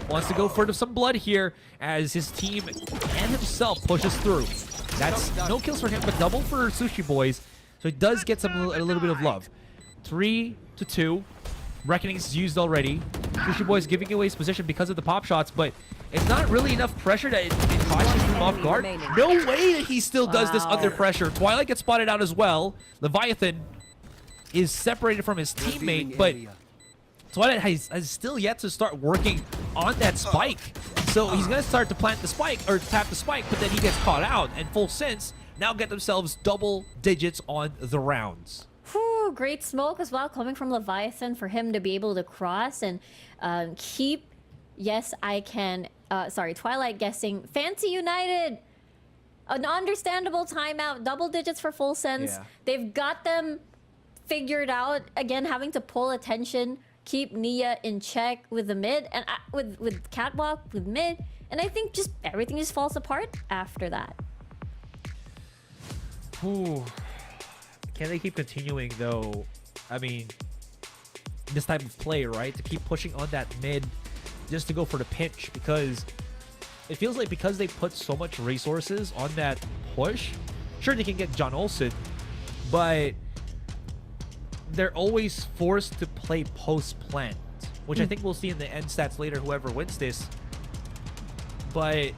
Speaker 5: wants to go for some blood here as his team and himself pushes through. That's no kills for him, but double for Sushi Boys. So he does get a little bit of love. 3-2. Reckoning's used already. Sushi Boys giving away his position because of the pop shots, but it's not really enough pressure that it causes him off guard. No way that he still does this under pressure. Twilight gets spotted out as well. Leviathan is separated from his teammate, but Twilight has still yet to start working on that spike. So he's going to start to plant the spike, or tap the spike, but then he gets caught out. And Full Sense now get themselves double digits on the rounds.
Speaker 2: Whew, great smoke as well coming from Leviathan for him to be able to cross and keep, yes, I can, Twilight guessing. Fancy United, an understandable timeout, double digits for Full Sense.
Speaker 5: Yeah.
Speaker 2: They've got them figured out. Again, having to pull attention, keep Nia in check with the mid, and with Catwalk, with mid. And I think just everything just falls apart after that.
Speaker 5: Ooh. Can they keep continuing, though? I mean, this type of play, right? To keep pushing on that mid just to go for the pinch, because it feels like because they put so much resources on that push, sure, they can get John Olsen, but they're always forced to play post-plant, which I think we'll see in the end stats later, whoever wins this. But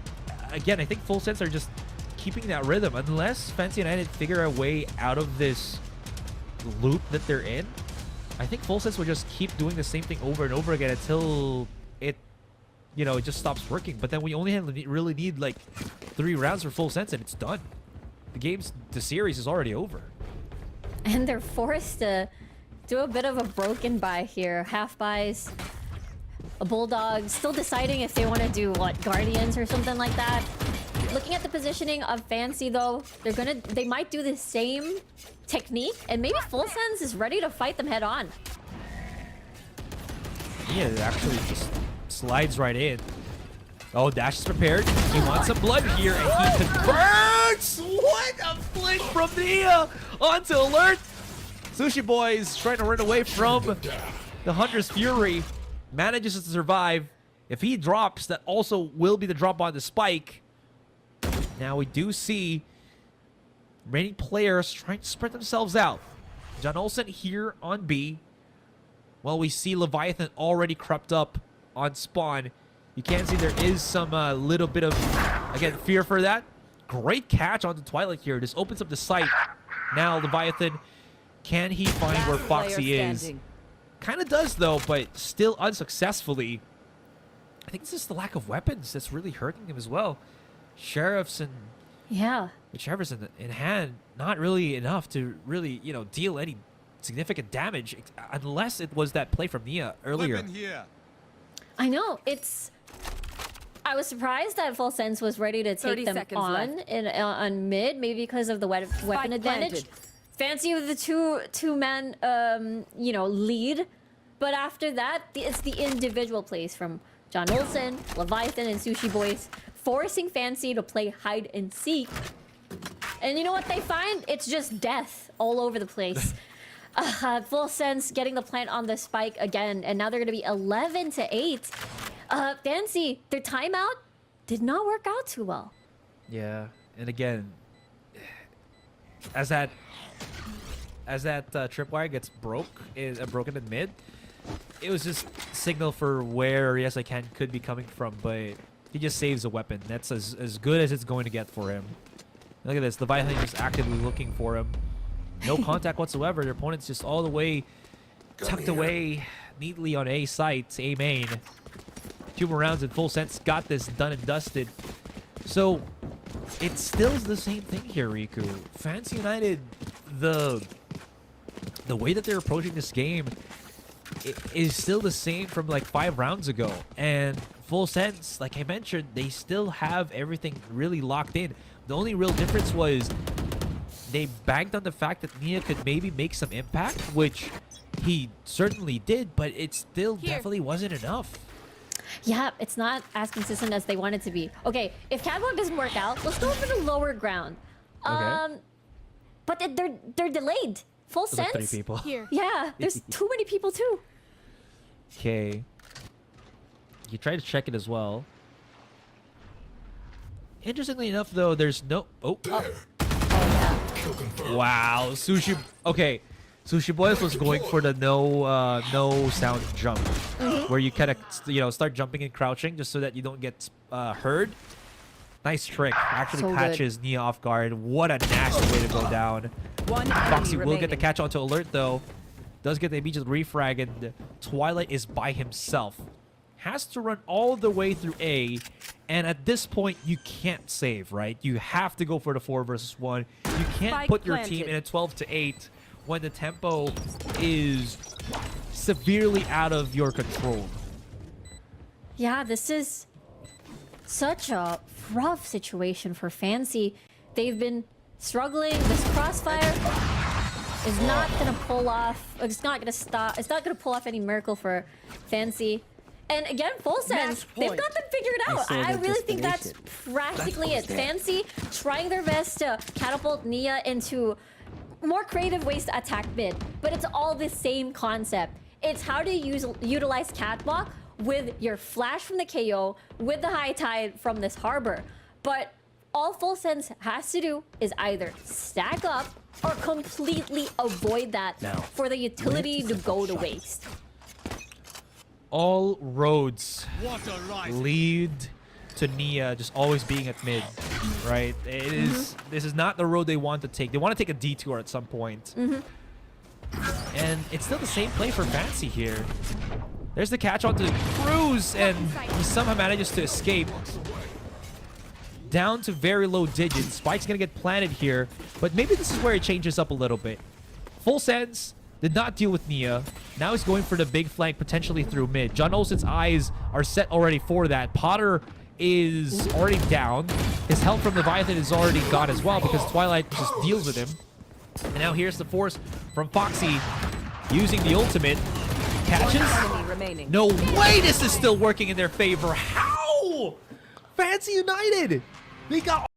Speaker 5: again, I think Full Sense are just keeping that rhythm. Unless Fancy United figure a way out of this loop that they're in, I think Full Sense will just keep doing the same thing over and over again until it, it just stops working. But then we only really need like 3 rounds for Full Sense and it's done. The series is already over.
Speaker 2: And they're forced to do a bit of a broken buy here. Half buys. A Bulldog still deciding if they want to do Guardians or something like that. Looking at the positioning of Fancy though, they might do the same technique, and maybe Full Sense is ready to fight them head on.
Speaker 5: Yeah, it actually just slides right in. Oh, Dash is prepared. He wants some blood here, and he converts! What a flick from Nia onto Alert! Sushi Boys trying to run away from the Hunter's Fury. Manages to survive. If he drops, that also will be the drop on the spike. Now we do see many players trying to spread themselves out. John Olsen here on B. Well, we see Leviathan already crept up on spawn. You can see there is some little bit of, again, fear for that. Great catch on the Twilight here. This opens up the site. Now Leviathan, can he find where Foxy is? Kind of does though, but still unsuccessfully. I think it's just the lack of weapons that's really hurting him as well. Sheriffs and
Speaker 2: Yeah.
Speaker 5: the Sheriffs in hand, not really enough to really, deal any
Speaker 1: significant damage unless it was that play from Nia earlier.
Speaker 2: I know, I was surprised that Full Sense was ready to
Speaker 3: 30
Speaker 2: take them
Speaker 3: seconds
Speaker 2: on on mid, maybe because of the weapon advantage.
Speaker 3: Planted.
Speaker 2: Fancy with the two-man, you know, lead. But after that, it's the individual plays from John Olsen, Leviathan, and Sushi Boys, forcing Fancy to play hide and seek. And you know what they find? It's just death all over the place. Full Sense getting the plant on the spike again, and now they're going to be 11-8. Fancy, their timeout did not work out too well.
Speaker 1: Yeah, and again, as that tripwire gets broken in mid, it was just signal for where Yes I Can could be coming from, but he just saves a weapon. That's as good as it's going to get for him. Look at this, the Leviathan just actively looking for him. No contact whatsoever. Their opponent's just all the way tucked away neatly on A site, A main. 2 more rounds in Full Sense got this done and dusted. So it's still the same thing here, Riku. Fancy United, the way that they're approaching this game is still the same from like 5 rounds ago. And Full Sense, like I mentioned, they still have everything really locked in. The only real difference was they banked on the fact that Nia could maybe make some impact, which he certainly did, but it still definitely wasn't enough.
Speaker 2: Yeah, it's not as consistent as they want it to be. Okay, if Catwalk doesn't work out, let's go for the lower ground.
Speaker 1: Okay.
Speaker 2: But they're delayed. Full
Speaker 1: There's like
Speaker 2: Sense.
Speaker 1: 3 people.
Speaker 3: Here.
Speaker 2: Yeah, there's too many people too.
Speaker 1: Okay. You try to check it as well. Interestingly enough, though, there's no... Oh.
Speaker 2: Oh yeah.
Speaker 1: Wow. Sushi... Okay. Sushi Boys was going for the no sound jump. Where you kind of, you know, start jumping and crouching just so that you don't get heard. Nice trick. Actually
Speaker 2: So
Speaker 1: catches Nia off guard. What a nasty way to go down.
Speaker 3: One
Speaker 1: Foxy
Speaker 3: enemy
Speaker 1: will get the
Speaker 3: remaining.
Speaker 1: catch onto alert, though. Does get the immediate refrag, and Twilight is by himself. Has to run all the way through A, and at this point, you can't save, right? You have to go for the 4 versus 1. You can't
Speaker 3: Spike
Speaker 1: put your
Speaker 3: planted.
Speaker 1: team in a 12-8 when the tempo is severely out of your control.
Speaker 2: Yeah, this is such a rough situation for Fancy. They've been struggling. This crossfire is not gonna pull off. It's not gonna stop. It's not gonna pull off any miracle for Fancy. And again, Full Sense, they've got them figured out. I really think that's practically it. Fancy trying their best to catapult Nia into more creative ways to attack mid, but it's all the same concept. It's how to utilize Catwalk with your flash from the KO, with the high tide from this harbor. But all Full Sense has to do is either stack up or completely avoid that for the utility to go to waste.
Speaker 1: All roads lead to Nia just always being at mid, right? It is. This is not the road they want to take. They want to take a detour at some point. And it's still the same play for Fancy here. There's the catch onto Cruz, and he somehow manages to escape. Down to very low digits. Spike's gonna get planted here, but maybe this is where it changes up a little bit. Full Sense did not deal with Nia. Now he's going for the big flank, potentially through mid. John Olsen's eyes are set already for that. Potter is already down. His health from Leviathan is already gone as well because Twilight just deals with him. And now here's the force from Foxy using the ultimate. Catches?
Speaker 3: Enemy remaining.
Speaker 1: No way this is still working in their favor. How? Fancy United! They got